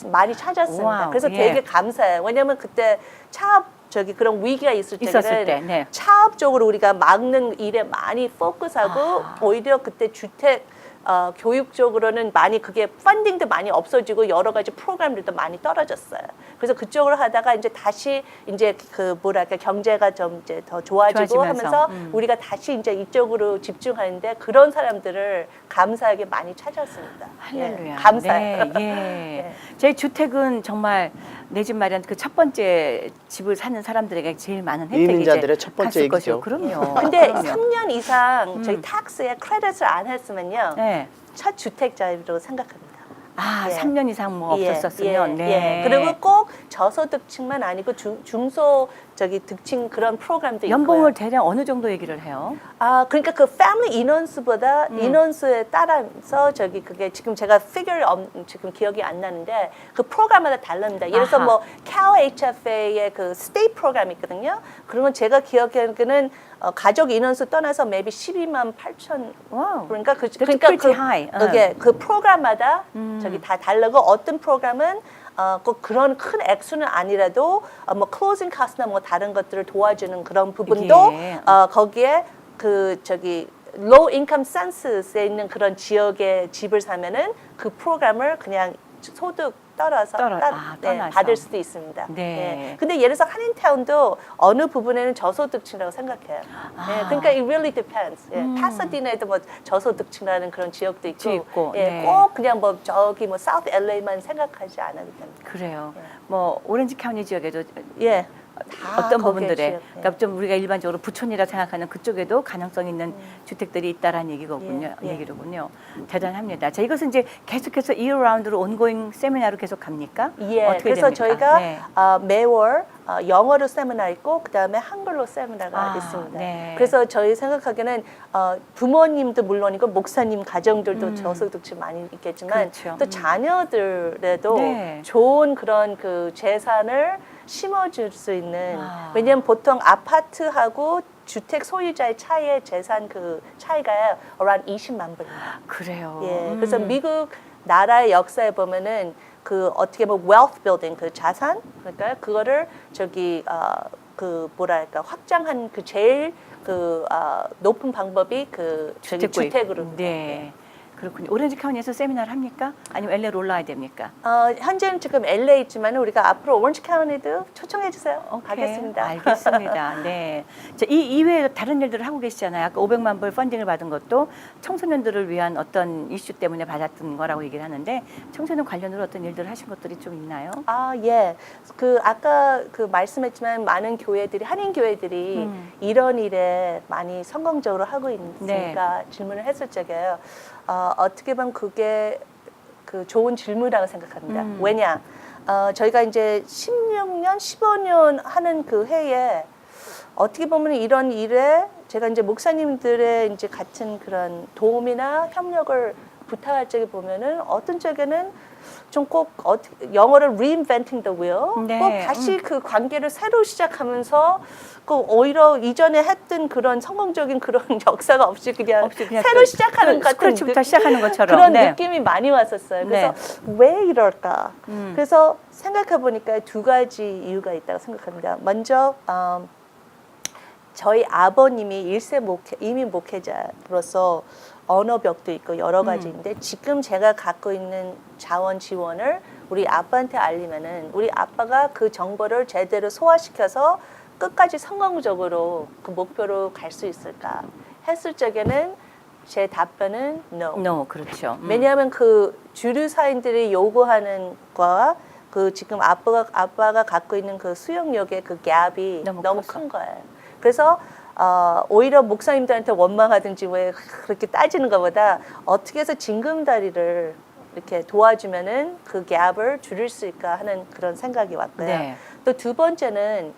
많이 찾았습니다. 와우, 그래서 예. 되게 감사해요. 왜냐하면 그때 그런 위기가 있을 있었을 때, 때는 네. 차업적으로 우리가 막는 일에 많이 포커스하고 아. 오히려 그때 주택 교육적으로는 많이 그게 펀딩도 많이 없어지고 여러 가지 프로그램들도 많이 떨어졌어요. 그래서 그쪽으로 하다가 이제 다시 이제 그 뭐랄까 경제가 좀 이제 더 좋아지고 좋아지면서, 하면서 우리가 다시 이제 이쪽으로 집중하는데 그런 사람들을 감사하게 많이 찾았습니다. 할렐루야. 예, 감사해요. 네, 예. 저희 주택은 정말 내 집 마련 그 첫 번째 집을 사는 사람들에게 제일 많은 혜택이 이민자들의 첫 번째 갔을 것이고. 얘기죠. 그럼요. 근데 그럼요. 3년 이상 저희 탁스에 크레딧을 안 했으면요. 네. 첫 주택자로 생각합니다. 아, 예. 3년 이상 뭐 예, 없었었으면. 예, 네. 예. 그리고 꼭 저소득층만 아니고 중소 득층 그런 프로그램도 연봉을 있고요. 대략 어느 정도 얘기를 해요? 그러니까 그 패밀리 인원수보다 인원수에 따라서 그게 지금 제가 지금 기억이 안 나는데 그 프로그램마다 다릅니다. 예를 들어서 아하. 뭐 CalHFA의 그 스테이트 프로그램이 있거든요. 그러면 제가 기억하기에는 가족 인원수 떠나서 maybe 12만 8천. 와우. 그러니까 That's pretty high. 그게 그 프로그램마다 다 다르고 어떤 프로그램은 꼭 그런 큰 액수는 아니라도 뭐 클로징 카스나 뭐 다른 것들을 도와주는 그런 부분도 예. 거기에 low income census에 있는 그런 지역의 집을 사면은 그 프로그램을 그냥 소득 떠나서 떠나서. 받을 수도 있습니다. 네. 예. 근데 예를 들어서 한인타운도 어느 부분에는 저소득층이라고 생각해요. 예. 그러니까 it really depends. 예. 파사디나에도 뭐 저소득층이라는 그런 지역도 있고, 있고, 예. 네. 꼭 그냥 뭐 저기 뭐 사우스 LA만 생각하지 않아도 됩니다. 그래요. 예. 뭐 오렌지 카운티 지역에도 예. 어떤 거기에 부분들에 지역, 예. 그러니까 좀 우리가 일반적으로 부촌이라 생각하는 그쪽에도 가능성 있는 주택들이 있다라는 얘기거든요. 예, 예. 얘기로군요. 대단합니다. 자, 이것은 이제 계속해서 이어 라운드로 온고잉 세미나로 계속 갑니까? 예, 어떻게 그래서 됩니까? 저희가 네. 매월 영어로 세미나 있고 그다음에 한글로 세미나가 있습니다. 네. 그래서 저희 생각하기에는 부모님도 물론이고 목사님 가정들도 저소득층 많이 있겠지만 그렇죠. 또 자녀들에도 네. 좋은 그런 그 재산을 심어줄 수 있는 왜냐하면 보통 아파트하고 주택 소유자의 차이의 재산 그 차이가 around 20만 불입니다. 그래요. 예, 그래서 미국 나라의 역사에 보면은 그 어떻게 보면 wealth building 그 자산 그러니까 그거를 그 뭐랄까 확장한 그 제일 높은 방법이 주택으로. 네. 그렇군요. 오렌지 카운티에서 세미나를 합니까? 아니면 LA로 올라와야 됩니까? 현재는 지금 LA 있지만 우리가 앞으로 오렌지 카운티도 초청해 주세요. 오케이. 가겠습니다. 알겠습니다. 네. 자, 이 이외에 다른 일들을 하고 계시잖아요. 아까 500만 불 펀딩을 받은 것도 청소년들을 위한 어떤 이슈 때문에 받았던 거라고 얘기를 하는데 청소년 관련으로 어떤 일들을 하신 것들이 좀 있나요? 예. 아까 말씀했지만 많은 교회들이 한인 교회들이 이런 일에 많이 성공적으로 하고 있으니까 질문을 했을 적에요. 어떻게 보면 그게 그 좋은 질문이라고 생각합니다. 왜냐? 저희가 이제 16년, 15년 하는 그 해에 어떻게 보면 이런 일에 제가 이제 목사님들의 이제 같은 그런 도움이나 협력을 부탁할 적에 보면은 어떤 적에는 좀 꼭 영어를 reinventing the wheel, 네. 꼭 다시 그 관계를 새로 시작하면서 꼭 오히려 이전에 했던 그런 성공적인 그런 역사가 없이 그냥 새로 시작하는 같은 스크래치부터 시작하는 것처럼 그런 네. 느낌이 많이 왔었어요. 그래서 네. 왜 이럴까? 그래서 생각해 보니까 두 가지 이유가 있다고 생각합니다. 먼저 저희 아버님이 이민 목회자로서 언어벽도 있고 여러 가지인데 지금 제가 갖고 있는 자원 지원을 우리 아빠한테 알리면은 우리 아빠가 그 정보를 제대로 소화시켜서 끝까지 성공적으로 그 목표로 갈 수 있을까 했을 적에는 제 답변은 no. No, 그렇죠. 왜냐하면 그 주류사인들이 요구하는 거와 그 지금 아빠가 갖고 있는 그 수용력의 그 갭이 너무 큰 거예요. 그래서 오히려 목사님들한테 원망하든지 왜 그렇게 따지는 것보다 어떻게 해서 징검다리를 이렇게 도와주면은 그 갭을 줄일 수 있을까 하는 그런 생각이 왔고요. 네. 또 두 번째는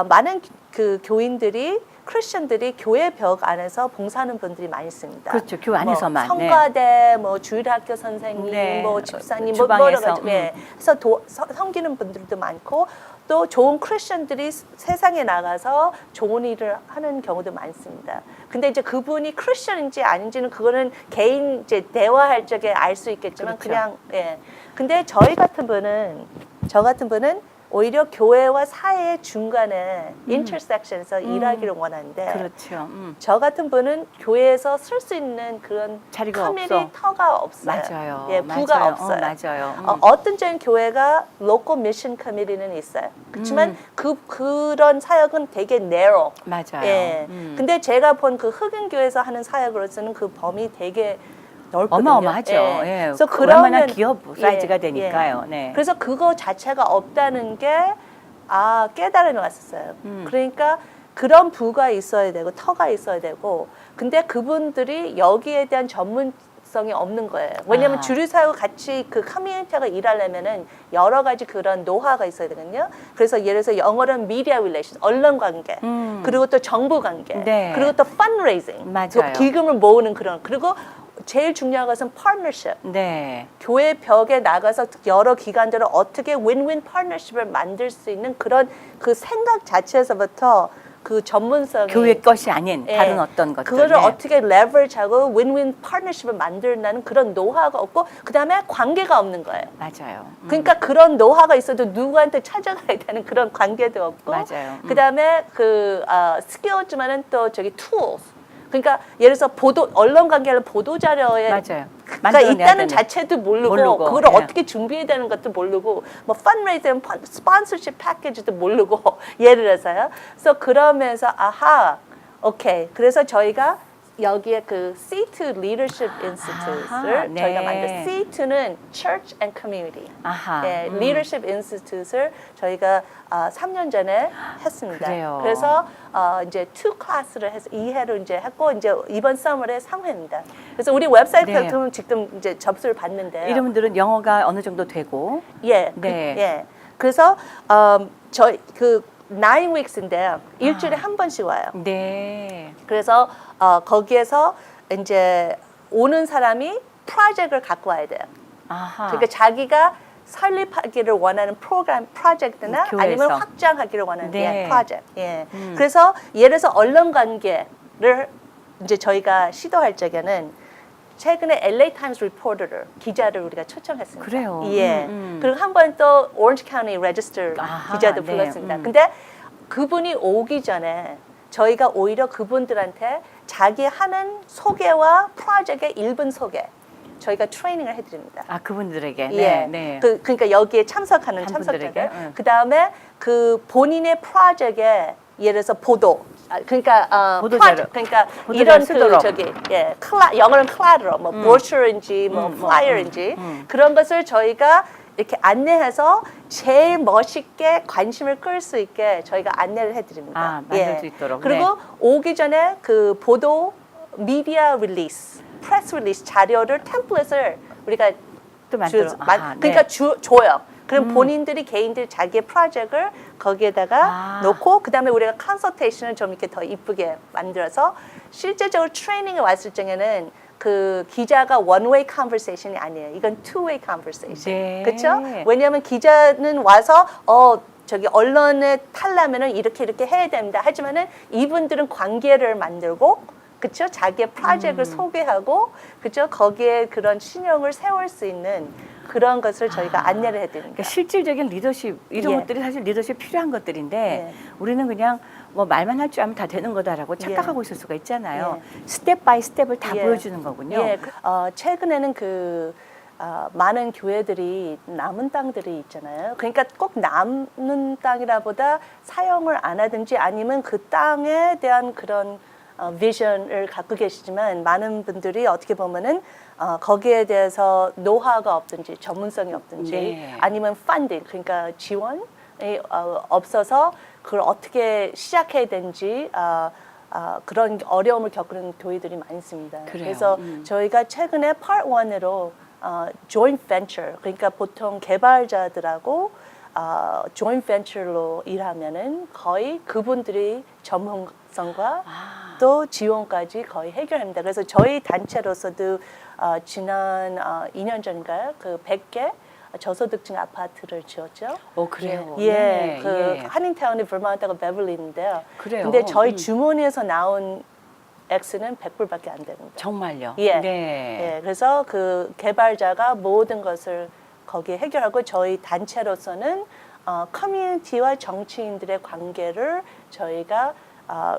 많은 그 교인들이 크리스천들이 교회 벽 안에서 봉사하는 분들이 많이 있습니다. 그렇죠. 교회 안에서만. 뭐 성가대, 뭐 주일학교 선생님, 네. 뭐 집사님, 뭐 주방에서, 여러 가지. 예. 그래서 섬기는 분들도 많고 또 좋은 크리스천들이 세상에 나가서 좋은 일을 하는 경우도 많습니다. 근데 이제 그분이 크리스천인지 아닌지는 그거는 개인 이제 대화할 적에 알 수 있겠지만 그렇죠. 그냥 예. 근데 저 같은 분은 오히려 교회와 사회의 중간에 intersection에서 일하기를 원하는데 그렇죠. 저 같은 분은 교회에서 쓸 수 있는 그런 자리가 커뮤니티 없어. 터가 없어요. 맞아요. 예, 부가 맞아요. 없어요. 맞아요. 어떤 적인 교회가 local mission committee는 있어요. 그렇지만 그런 사역은 되게 narrow. 맞아요. 예. 근데 제가 본 그 흑인 교회에서 하는 사역으로서는 그 범위 되게 넓거든요. 어마어마하죠. 예. 그래서 그러면 그러면 기업 사이즈가 예, 되니까요. 예. 네. 그래서 그거 자체가 없다는 게 깨달음이 왔었어요. 그러니까 그런 부가 있어야 되고 터가 있어야 되고 근데 그분들이 여기에 대한 전문성이 없는 거예요. 왜냐하면 주류사하고 같이 그 커뮤니티가 일하려면은 여러 가지 그런 노하우가 있어야 되거든요. 그래서 예를 들어서 영어로는 media relations, 언론 관계, 그리고 또 정부 관계, 네. 그리고 또 fundraising, 맞아요. 기금을 모으는 그런 그리고 제일 중요한 것은 partnership. 네. 교회 벽에 나가서 여러 기관들을 어떻게 윈윈 파트너십을 만들 수 있는 그런 그 생각 자체에서부터 그 전문성이 교회 것이 아닌 예, 다른 어떤 것들. 그거를 네. 어떻게 레버리지하고 윈윈 파트너십을 만들라는 그런 노하우가 없고 그다음에 관계가 없는 거예요. 맞아요. 그러니까 그런 노하우가 있어도 누구한테 찾아가야 되는 그런 관계도 없고 맞아요. 그다음에 그 스킬지만은 또 저기 tools 그러니까 예를 들어서 언론 관계를 보도 자료에 맞아요. 그러니까 만들어내야 있다는 되는. 자체도 모르고 그걸 예. 어떻게 준비해야 되는 것도 모르고 뭐 펀드레이징, 스폰서십 패키지도 모르고 예를 들어서요. 그래서 그러면서 오케이. 그래서 저희가 여기에 그 C2 Leadership Institute를 네. 저희가 만들었어요. C2는 Church and Community. 아하. 예, Leadership Institute을 저희가 3년 전에 했습니다. 그래요. 그래서 이제 2 클래스를 해서 2회로 이제 했고 이제 이번 서머에 3회입니다. 그래서 우리 웨브사이트 네. 같은 지금 이제 접수를 받는데요. 이런 분들은 영어가 어느 정도 되고. 예. 네. 예. 그래서 저희 그 9 weeks인데요. 일주일에 한 번씩 와요. 네. 그래서 거기에서 이제 오는 사람이 프로젝트를 갖고 와야 돼요. 아하. 그러니까 자기가 설립하기를 원하는 프로젝트나 교회에서. 아니면 확장하기를 원하는 네. 프로젝트. 예. 그래서 예를 들어서 언론 관계를 이제 저희가 시도할 적에는 최근에 LA 타임스 리포터를 기자를 우리가 초청했습니다. 그래요. 예. 그리고 한 번 또 오렌지 카운티 레지스터 아하, 기자도 네. 불렀습니다. 근데 그분이 오기 전에 저희가 오히려 그분들한테 자기 하는 소개와 프로젝트의 1분 소개 저희가 트레이닝을 해드립니다. 그분들에게. 예. 네. 네. 그러니까 여기에 참석하는 한 참석자들. 분들에게, 응. 그 다음에 그 본인의 프로젝트에 예를 들어서 보도. 그러니까 보도자료. 그러니까 보도자료 이런 그 쓰도록. 저기 영어로는 collateral, 뭐 brochure인지 뭐 flyer인지 그런 것을 저희가 이렇게 안내해서 제일 멋있게 관심을 끌 수 있게 저희가 안내를 해드립니다. 만들 수 있도록. 그리고 네. 오기 전에 그 보도 미디어 릴리스, 프레스 릴리스 자료를 템플릿을 우리가 또 만들어. 그러니까 네. 줘요. 그럼 본인들이 개인들이 자기의 프로젝트를 거기에다가 놓고 그다음에 우리가 컨설테이션을 좀 이렇게 더 이쁘게 만들어서 실제적으로 트레이닝에 왔을 적에는 그 기자가 one-way conversation이 아니에요. 이건 two-way conversation. 네. 그렇죠? 왜냐하면 기자는 와서 저기 언론에 타려면은 이렇게 해야 됩니다. 하지만은 이분들은 관계를 만들고 그렇죠? 자기의 프로젝트를 소개하고 그렇죠? 거기에 그런 신용을 세울 수 있는 그런 것을 저희가 안내를 해드립니다. 그러니까 실질적인 리더십 이런 예. 것들이 사실 리더십 필요한 것들인데 예. 우리는 그냥 뭐 말만 할 줄 알면 다 되는 거다라고 착각하고 있을 수가 있잖아요. 예. 스텝 바이 스텝을 다 예. 보여주는 거군요. 예, 최근에는 많은 교회들이 남은 땅들이 있잖아요. 그러니까 꼭 남는 땅이라보다 사용을 안 하든지 아니면 그 땅에 대한 그런 비전을 갖고 계시지만 많은 분들이 어떻게 보면은 거기에 대해서 노하우가 없든지 전문성이 없든지 네. 아니면 펀딩 그러니까 지원이 없어서 그걸 어떻게 시작해야 되는지 그런 어려움을 겪는 교회들이 많습니다. 그래요. 그래서 저희가 최근에 Part 1으로 joint venture 그러니까 보통 개발자들하고 joint venture로 일하면은 거의 그분들이 전문성과 또 지원까지 거의 해결합니다. 그래서 저희 단체로서도 지난 2년 전인가요? 그 100개 저소득층 아파트를 지었죠. 그래요. 예, 네, 그 예. 한인타운이 버마운트하고 베벌리인데요. 그래요. 근데 저희 주머니에서 나온 X는 100불밖에 안 됩니다. 정말요. 예. 네. 예, 그래서 그 개발자가 모든 것을 거기에 해결하고 저희 단체로서는 커뮤니티와 정치인들의 관계를 저희가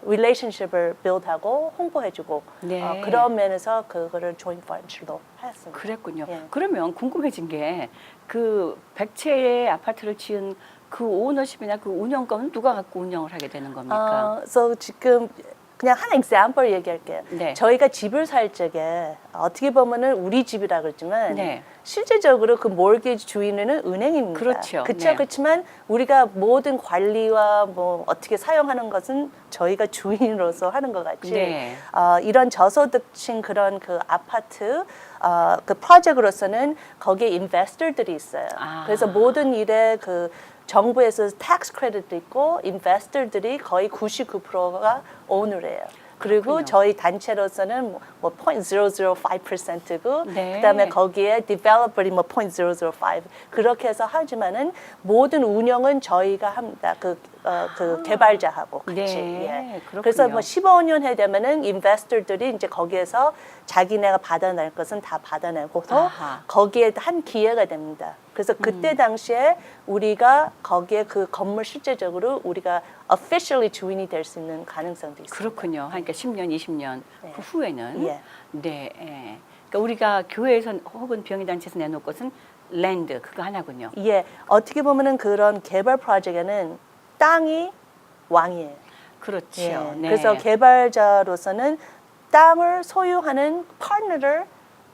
relationship을 build하고 홍보해주고 네. 그런 면에서 그거를 joint venture로 했습니다. 그랬군요. 예. 그러면 궁금해진 게 그 100채의 아파트를 지은 그 오너십이나 그 운영권은 누가 갖고 운영을 하게 되는 겁니까? 그래서 지금 그냥 한 example 얘기할게요. 네. 저희가 집을 살 적에 어떻게 보면은 우리 집이라 그러지만 네. 실제적으로 그 mortgage 주인은 은행입니다. 그렇죠. 그렇죠. 네. 그렇지만 우리가 모든 관리와 뭐 어떻게 사용하는 것은 저희가 주인으로서 하는 것 같이 네. 이런 저소득층 그런 그 아파트 그 프로젝트로서는 거기에 인베스터들이 있어요. 그래서 모든 일에 그 정부에서 tax credit도 있고 인베스터들이 거의 99%가 오너래요. 그리고 그렇군요. 저희 단체로서는 뭐 0.005%고 네. 그다음에 거기에 디벨로퍼이 뭐 0.005 그렇게 해서 하지만은 모든 운영은 저희가 합니다. 그 개발자하고 같이. 네, 예. 그렇군요. 그래서 뭐 15년 해 되면은 인베스터들이 이제 거기에서 자기네가 받아낼 것은 다 받아내고서 아하. 거기에 한 기회가 됩니다. 그래서 그때 당시에 우리가 거기에 그 건물 실제적으로 우리가 officially 주인이 될 수 있는 가능성도 있습니다. 그렇군요. 그러니까 10년, 20년 네. 그 후에는 예. 네. 예. 그러니까 우리가 교회에서 혹은 병의단체에서 내놓을 것은 랜드 그거 하나군요. 예, 어떻게 보면은 그런 개발 프로젝트는 땅이 왕이에요. 그렇죠. 예. 네. 그래서 개발자로서는 땅을 소유하는 파트너를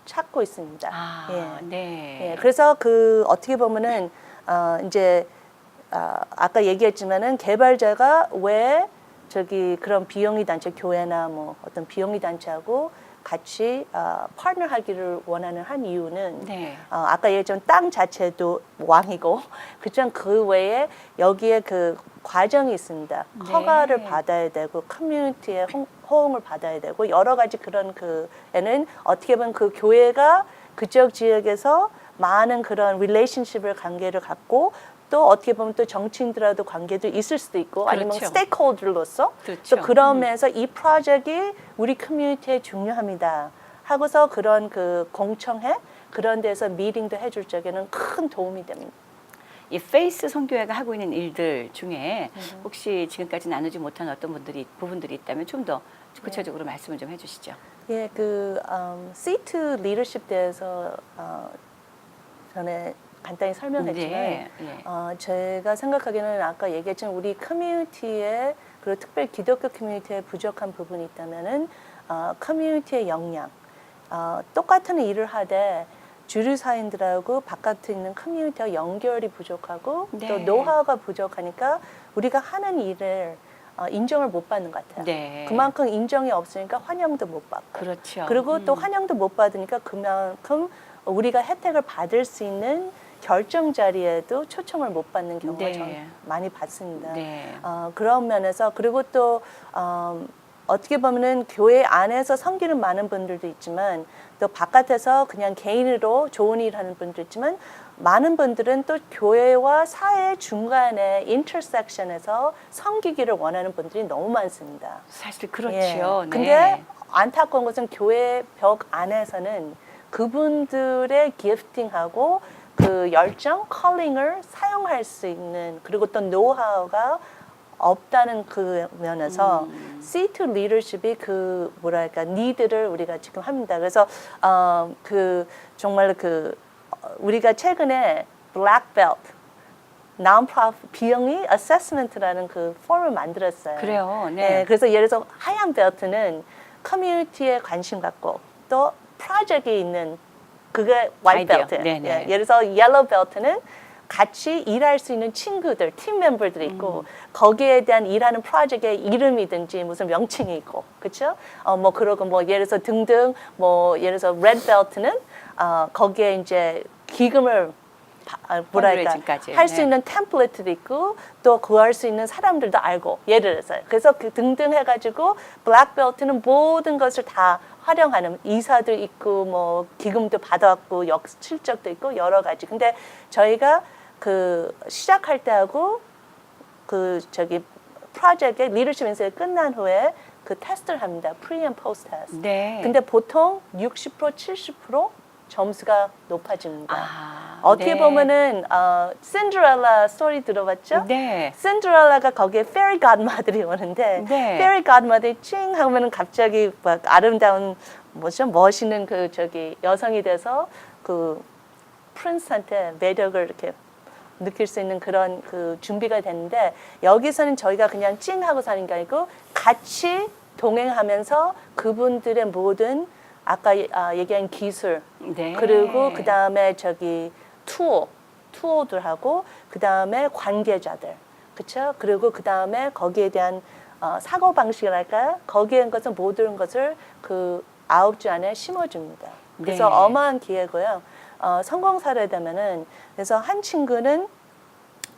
찾고 있습니다. 예. 네. 예, 그래서 그 어떻게 보면은 이제 아까 얘기했지만은 개발자가 왜 저기 그런 비영리 단체 교회나 뭐 어떤 비영리 단체하고 같이 파트너하기를 원하는 한 이유는 네. 아까 얘기했지만 땅 자체도 왕이고 그렇지만 그 외에 여기에 그 과정이 있습니다. 네. 허가를 받아야 되고 커뮤니티의 호응을 받아야 되고 여러 가지 그런 그에는 어떻게 보면 그 교회가 그쪽 지역에서 많은 그런 릴레이션십을 관계를 갖고 또 어떻게 보면 또 정치인들하고도 관계도 있을 수도 있고 아니면 그렇죠. 스테이크홀더로서 그렇죠. 또 그런 면에서 이 프로젝트가 우리 커뮤니티에 중요합니다 하고서 그런 그 공청회 그런 데서 미팅도 해줄 적에는 큰 도움이 됩니다. 이 페이스 선교회가 하고 있는 일들 중에 혹시 지금까지 나누지 못한 어떤 부분들이 있다면 좀 더 구체적으로 말씀을 좀 해주시죠. 예, 그 C2 리더십 대해서 전에 간단히 설명했지만 네, 예. 제가 생각하기에는 아까 얘기했지만 우리 커뮤니티에 그리고 특별히 기독교 커뮤니티에 부족한 부분이 있다면은 커뮤니티의 역량 똑같은 일을 하되 주류사인들하고 바깥에 있는 커뮤니티와 연결이 부족하고 네. 또 노하우가 부족하니까 우리가 하는 일을 인정을 못 받는 것 같아요. 네. 그만큼 인정이 없으니까 환영도 못 받고 그렇죠. 그리고 또 환영도 못 받으니까 그만큼 우리가 혜택을 받을 수 있는 결정 자리에도 초청을 못 받는 경우가 네. 저는 많이 봤습니다. 네. 그런 면에서 그리고 또 어떻게 보면은 교회 안에서 섬기는 많은 분들도 있지만 또 바깥에서 그냥 개인으로 좋은 일 하는 분도 있지만 많은 분들은 또 교회와 사회 중간에 인터섹션에서 섬기기를 원하는 분들이 너무 많습니다. 사실 그렇죠. 예. 네. 근데 안타까운 것은 교회 벽 안에서는 그분들의 기프팅하고 그 열정, 컬링을 사용할 수 있는 그리고 또 노하우가 없다는 그 면에서 C2 리더십이 그 뭐랄까 니드를 우리가 지금 합니다. 그래서 그 정말 그 우리가 최근에 Black Belt Non-profit 비영리 어세스먼트라는 그 폼을 만들었어요. 그래요. 네. 그래서 예를 들어서 하얀 벨트는 커뮤니티에 관심 갖고 또 프로젝트에 있는 그게 화이트 아이디어. 벨트. 네네. 예를 들어서 옐로우 벨트는 같이 일할 수 있는 친구들, 팀 멤버들이 있고 거기에 대한 일하는 프로젝트의 이름이든지 무슨 명칭이 있고, 그렇죠? 뭐 그러고 뭐 예를 들어서 등등 뭐 예를 들어서 레드 벨트는 거기에 이제 기금을 펀드레이징까지. 할 수 네. 있는 템플릿도 있고 또 구할 수 있는 사람들도 알고 예를 들어서 그래서 그 등등 해가지고 블랙벨트는 모든 것을 다 활용하는 이사도 있고 뭐 기금도 받아왔고 실적도 있고 여러 가지. 근데 저희가 그 시작할 때하고 그 저기 프로젝트의 리더십 인사가 끝난 후에 그 테스트를 합니다. 프리 앤 포스트 테스트. 네. 근데 보통 60% 70% 점수가 높아집니다. 어떻게 네. 보면은 신데렐라 스토리 들어봤죠? 네. 신데렐라가 거기에 페리 godmother이 오는데 네. 페리 godmother이 찡 하면은 갑자기 막 아름다운 뭐죠? 멋있는 그 저기 여성이 돼서 그 프린스한테 매력을 이렇게 느낄 수 있는 그런 그 준비가 됐는데 여기서는 저희가 그냥 찡 하고 사는 게 아니고 같이 동행하면서 그분들의 모든 아까 얘기한 기술 네. 그리고 그 다음에 저기 투어들하고 그 다음에 관계자들 그렇죠? 그리고 그 다음에 거기에 대한 사고 방식이랄까요? 거기에 것은 모든 것을 그 9주 안에 심어줍니다. 그래서 네. 어마한 기회고요. 성공 사례되면은 그래서 한 친구는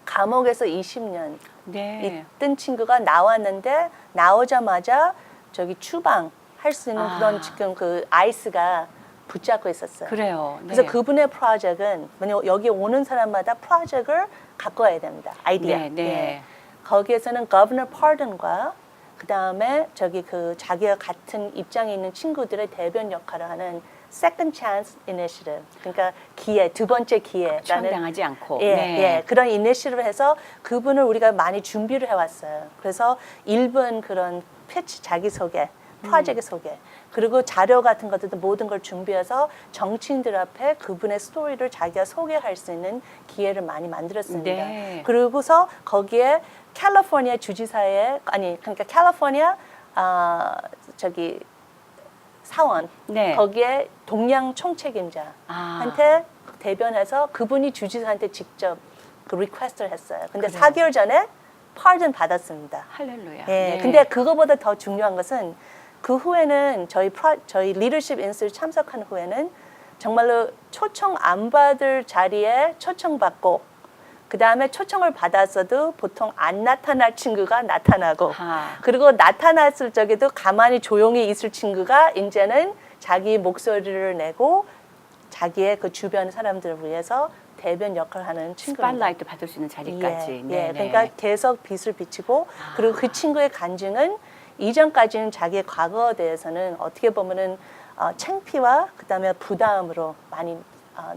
감옥에서 20년 네. 있던 친구가 나왔는데 나오자마자 저기 추방 할 수 있는 그런 지금 그 아이스가 붙잡고 있었어요. 그래요. 네. 그래서 그분의 프로젝트는 여기 오는 사람마다 프로젝트를 갖고 와야 됩니다. 아이디어. 네, 네. 거기에서는 Governor Pardon과 그 다음에 저기 그 자기와 같은 입장에 있는 친구들의 대변 역할을 하는 Second Chance Initiative. 그러니까 기회, 두 번째 기회라는 추방당하지 않고. 예, 네. 예, 그런 이니시를 해서 그분을 우리가 많이 준비를 해왔어요. 그래서 1분 그런 패치 자기소개, 프로젝트 소개, 그리고 자료 같은 것들도 모든 걸 준비해서 정치인들 앞에 그분의 스토리를 자기가 소개할 수 있는 기회를 많이 만들었습니다. 네. 그리고서 거기에 캘리포니아 주지사의 그러니까 캘리포니아 저기 사원 네. 거기에 동양 총책임자한테 대변해서 그분이 주지사한테 직접 그 리퀘스트를 했어요. 근데 그래요. 4개월 전에 파던 받았습니다. 할렐루야. 예. 네. 근데 그거보다 더 중요한 것은 그 후에는 저희 리더십 인스를 참석한 후에는 정말로 초청 안 받을 자리에 초청받고 그 다음에 초청을 받았어도 보통 안 나타날 친구가 나타나고 그리고 나타났을 적에도 가만히 조용히 있을 친구가 이제는 자기 목소리를 내고 자기의 그 주변 사람들을 위해서 대변 역할을 하는 친구입니다. 스팟라이트 받을 수 있는 자리까지. 예, 그러니까 계속 빛을 비치고 그리고 그 친구의 간증은 이전까지는 자기의 과거에 대해서는 어떻게 보면은 창피와 그다음에 부담으로 많이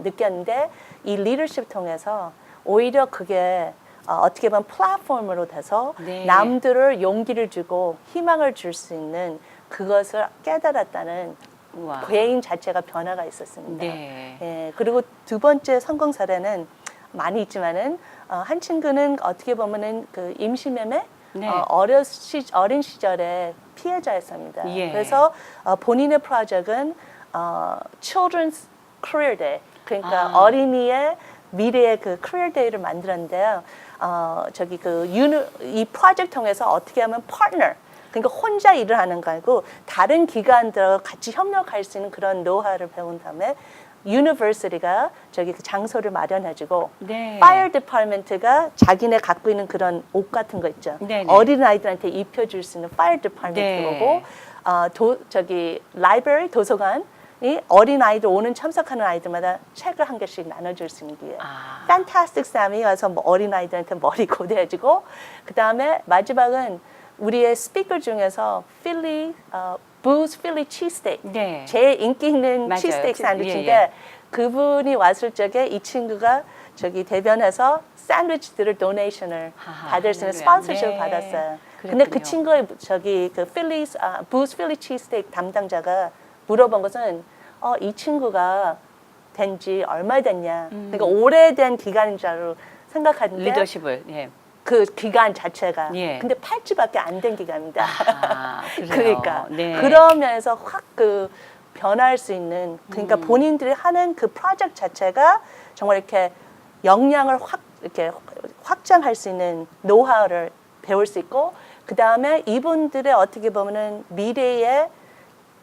느꼈는데 이 리더십 통해서 오히려 그게 어떻게 보면 플랫폼으로 돼서 네. 남들을 용기를 주고 희망을 줄 수 있는 그것을 깨달았다는 우와. 개인 자체가 변화가 있었습니다. 네. 예, 그리고 두 번째 성공 사례는 많이 있지만은 한 친구는 어떻게 보면은 그 임신매매 네. 어린 시절에 피해자였습니다. 예. 그래서 본인의 프로젝트는 Children's Career Day, 그러니까 어린이의 미래의 그 Career Day를 만들었는데요. 저기 이 프로젝트 통해서 어떻게 하면 파트너, 그러니까 혼자 일을 하는 거 아니고 다른 기관들과 같이 협력할 수 있는 그런 노하우를 배운 다음에 유니버시티가 저기 그 장소를 마련해주고 네. 파이어 디파트먼트가 자기네 갖고 있는 그런 옷 같은 거 있죠. 네네. 어린 아이들한테 입혀줄 수 있는 파이어 디파트먼트 네. 오고 저기 라이브러리 도서관이 어린 아이들 오는 참석하는 아이들마다 책을 한 개씩 나눠줄 수 있는 기회. 판타스틱 쌈이 와서 뭐 어린 아이들한테 머리 고대해주고 그 다음에 마지막은 우리의 스피커 중에서 부스 필리 치스테이크 네. 제일 인기 있는 맞아요. 치스테이크 샌드위치인데 예. 그분이 왔을 적에 이 친구가 저기 대변해서 샌드위치들을 도네이션을 받을 수 있는 할렐루야. 스폰서십을 네. 받았어요. 근데 그랬군요. 그 친구의 저기 그 부스 필리 치스테이크 담당자가 물어본 것은 이 친구가 된 지 얼마 됐냐. 그러니까 오래된 기간인 줄 생각하는데 리더십을. 예. 그 기간 자체가 예. 근데 8주밖에 안 된 기간입니다. 그래요. 그러니까 네. 그러면서 확 그 변할 수 있는 그러니까 본인들이 하는 그 프로젝트 자체가 정말 이렇게 역량을 확 이렇게 확장할 수 있는 노하우를 배울 수 있고 그 다음에 이분들의 어떻게 보면은 미래의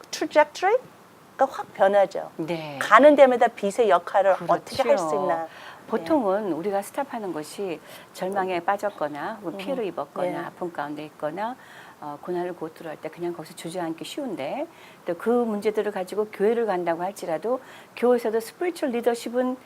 트랙터리가 확 변하죠. 네. 가는 데마다 빛의 역할을 그렇죠. 어떻게 할 수 있나. 보통은 우리가 스탑하는 것이 절망에 빠졌거나 혹은 피해를 입었거나 예. 아픔 가운데 있거나 고난을 고투할 때 그냥 거기서 주저앉기 쉬운데 또 그 문제들을 가지고 교회를 간다고 할지라도 교회에서도 스피리추얼 리더십은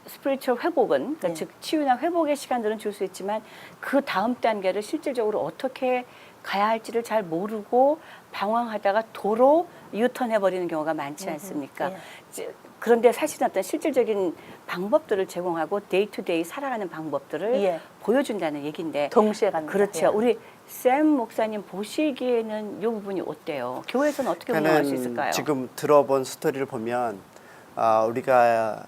스피리추얼 회복은 그러니까 네. 즉 치유나 회복의 시간들은 줄 수 있지만 그 다음 단계를 실질적으로 어떻게 가야 할지를 잘 모르고 방황하다가 도로 유턴해 버리는 경우가 많지 않습니까? 예. 그런데 사실은 어떤 실질적인 방법들을 제공하고 데이 투 데이 살아가는 방법들을 예. 보여준다는 얘기인데 동시에 갑니다. 그렇죠. 예. 우리 샘 목사님 보시기에는 이 부분이 어때요? 교회에서는 어떻게 운영할 수 있을까요? 지금 들어본 스토리를 보면 우리가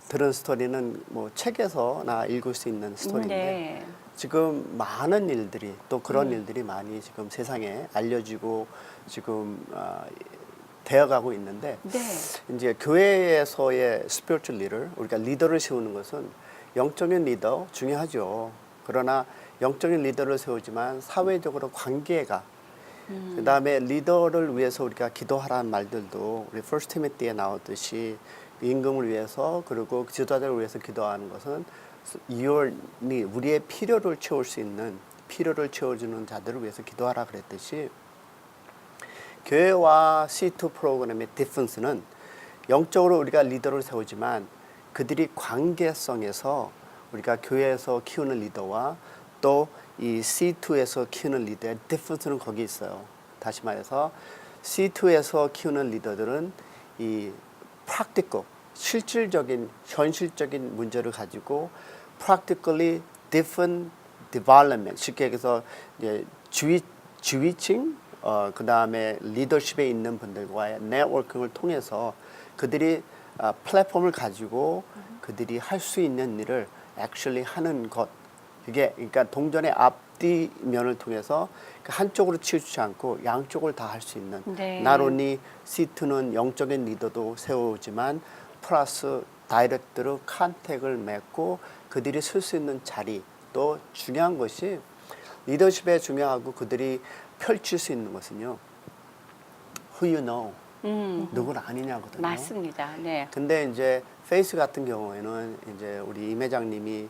들은 스토리는 뭐 책에서나 읽을 수 있는 스토리인데 네. 지금 많은 일들이 또 그런 일들이 많이 지금 세상에 알려지고 지금 되어가고 있는데 네. 이제 교회에서의 스피리추얼 리더 우리가 리더를 세우는 것은 영적인 리더 중요하죠. 그러나 영적인 리더를 세우지만 사회적으로 관계가 그다음에 리더를 위해서 우리가 기도하라는 말들도 우리 퍼스트 티모티에 나오듯이 임금을 위해서 그리고 지도자들을 위해서 기도하는 것은 우리의 필요를 채울 수 있는 필요를 채워주는 자들을 위해서 기도하라 그랬듯이 교회와 C2 프로그램의 디퍼런스는 영적으로 우리가 리더를 세우지만 그들이 관계성에서 우리가 교회에서 키우는 리더와 또 이 C2에서 키우는 리더의 디퍼런스는 거기 있어요. 다시 말해서 C2에서 키우는 리더들은 이 practical, 실질적인 현실적인 문제를 가지고 practically different development, 쉽게 얘기해서 이제 지위층, 그 다음에 리더십에 있는 분들과의 네트워킹을 통해서 그들이 플랫폼을 가지고 그들이 할 수 있는 일을 actually 하는 것. 이게 그러니까 동전의 앞뒤면을 통해서 한쪽으로 치우치지 않고 양쪽을 다 할 수 있는 네. not only C2는 영적인 리더도 세우지만 플러스 다이렉트로 컨택을 맺고 그들이 쓸 수 있는 자리 또 중요한 것이 리더십에 중요하고 그들이 펼칠 수 있는 것은요 who you know 누구를 아니냐거든요. 맞습니다. 네. 근데 이제 페이스 같은 경우에는 이제 우리 임 회장님이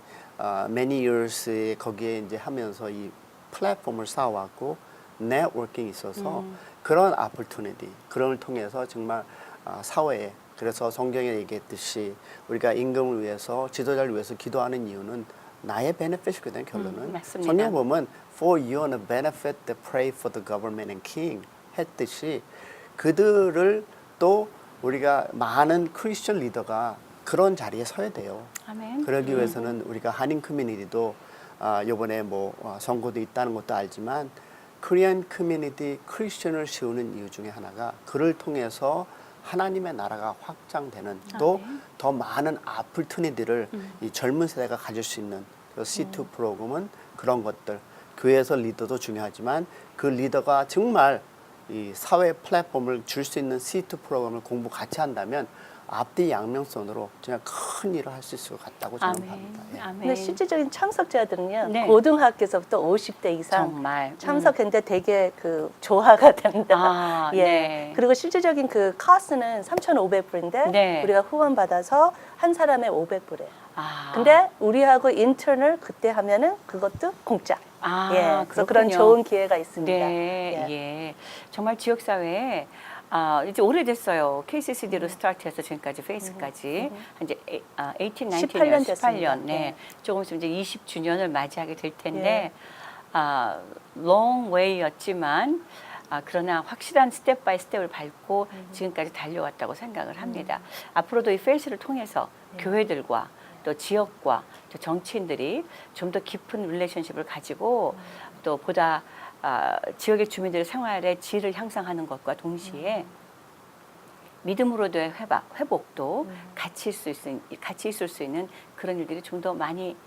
many years 거기에 이제 하면서 이 플랫폼을 쌓아왔고 네트워킹이 있어서 그런 opportunity 그런 걸 통해서 정말 사회에 그래서 성경에 얘기했듯이 우리가 임금을 위해서 지도자를 위해서 기도하는 이유는 나의 베네핏이거든요. 결론은 맞습니다. 성경 보면 for your benefit they pray for the government and king 했듯이 그들을 또 우리가 많은 크리스천 리더가 그런 자리에 서야 돼요. 아멘. 그러기 위해서는 우리가 한인 커뮤니티도 이번에 뭐 선거도 있다는 것도 알지만 코리안 커뮤니티 크리스천을 세우는 이유 중에 하나가 그를 통해서 하나님의 나라가 확장되는 또 더 많은 아플트니티를 이 젊은 세대가 가질 수 있는 C2 프로그램은 그런 것들 교회에서 리더도 중요하지만 그 리더가 정말 이 사회 플랫폼을 줄 수 있는 C2 프로그램을 공부 같이 한다면 앞뒤 양면성으로 그냥 큰 일을 할 수 있을 것 같다고 저는 아멘. 봅니다. 예. 아멘. 근데 실질적인 참석자들은요 네. 고등학교에서부터 50대 이상 정말 참석했는데 되게 그 조화가 된다. 아, 예. 네. 그리고 실질적인 그 카스는 3,500불인데 네. 우리가 후원 받아서 한 사람에 500불이에요. 아. 근데 우리하고 인턴을 그때 하면은 그것도 공짜. 아, 예. 그래서 그런 그렇군요. 좋은 기회가 있습니다. 네, 예. 예. 정말 지역 사회에 이제 오래됐어요. KCCD로 스타트해서 지금까지 페이스까지 이제 18, 19, 18년 18년, 됐습니다. 네, 네. 조금 있으면 이제 20주년을 맞이하게 될 텐데 long way였지만 그러나 확실한 스텝 바이 스텝을 밟고 지금까지 달려왔다고 생각을 합니다. 앞으로도 이 페이스를 통해서 교회들과 또 지역과 또 정치인들이 좀 더 깊은 릴레이션십을 가지고 또 보다 지역의 주민들의 생활의 질을 향상하는 것과 동시에 믿음으로도의 회복도 같이 있을 수 있는 그런 일들이 좀 더 많이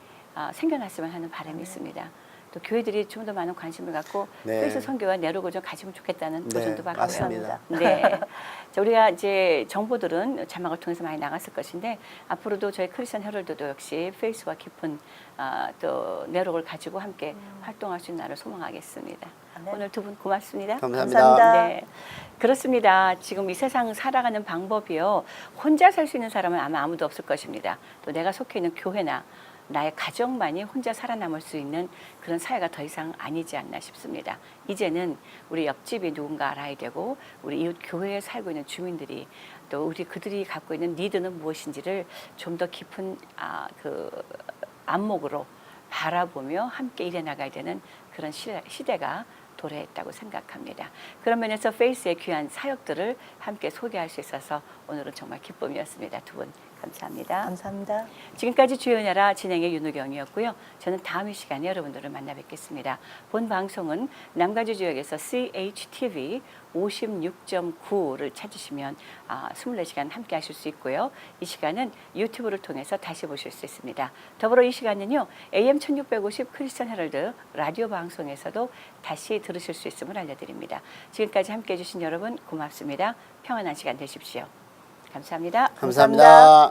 생겨났으면 하는 바람이 있습니다. 또 교회들이 좀 더 많은 관심을 갖고 네. 페이스 선교와 내로고 좀 가지면 좋겠다는 도전도 받고요. 맞습니다. 네. 자, 우리가 이제 정보들은 자막을 통해서 많이 나갔을 것인데 앞으로도 저희 크리스천 헤럴드도 역시 페이스와 깊은 또 내록을 가지고 함께 활동할 수 있는 날을 소망하겠습니다. 네. 오늘 두 분 고맙습니다. 감사합니다. 감사합니다. 네. 그렇습니다. 지금 이 세상 살아가는 방법이요. 혼자 살 수 있는 사람은 아마 아무도 없을 것입니다. 또 내가 속해 있는 교회나 나의 가정만이 혼자 살아남을 수 있는 그런 사회가 더 이상 아니지 않나 싶습니다. 이제는 우리 옆집이 누군가 알아야 되고 우리 이웃 교회에 살고 있는 주민들이 또 우리 그들이 갖고 있는 니드는 무엇인지를 좀 더 깊은 그 안목으로 바라보며 함께 일해 나가야 되는 그런 시대가 도래했다고 생각합니다. 그런 면에서 페이스의 귀한 사역들을 함께 소개할 수 있어서 오늘은 정말 기쁨이었습니다. 두 분 감사합니다. 감사합니다. 지금까지 주의 은혜라 진행의 윤우경이었고요. 저는 다음 이 시간에 여러분들을 만나 뵙겠습니다. 본 방송은 남가주 지역에서 CHTV 56.9를 찾으시면 24시간 함께 하실 수 있고요. 이 시간은 유튜브를 통해서 다시 보실 수 있습니다. 더불어 이 시간은요. AM 1650 크리스천 헤럴드 라디오 방송에서도 다시 들으실 수 있음을 알려드립니다. 지금까지 함께해 주신 여러분 고맙습니다. 평안한 시간 되십시오. 감사합니다. 감사합니다.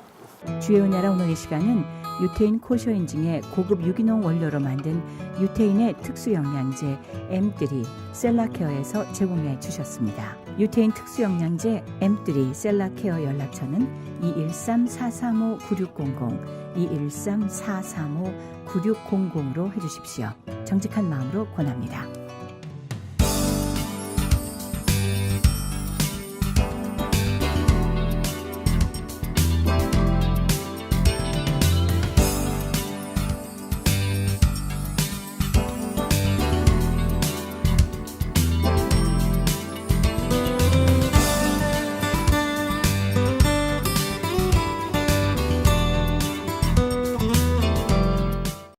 주의 은혜라 오늘 이 시간은 유태인 코쇼인증의 고급 유기농 원료로 만든 유태인의 특수 영양제 M3 셀라케어에서 제공해 주셨습니다. 유태인 특수 영양제 M3 셀라케어 연락처는 213-435-9600, 213-435-9600으로 해주십시오. 정직한 마음으로 권합니다.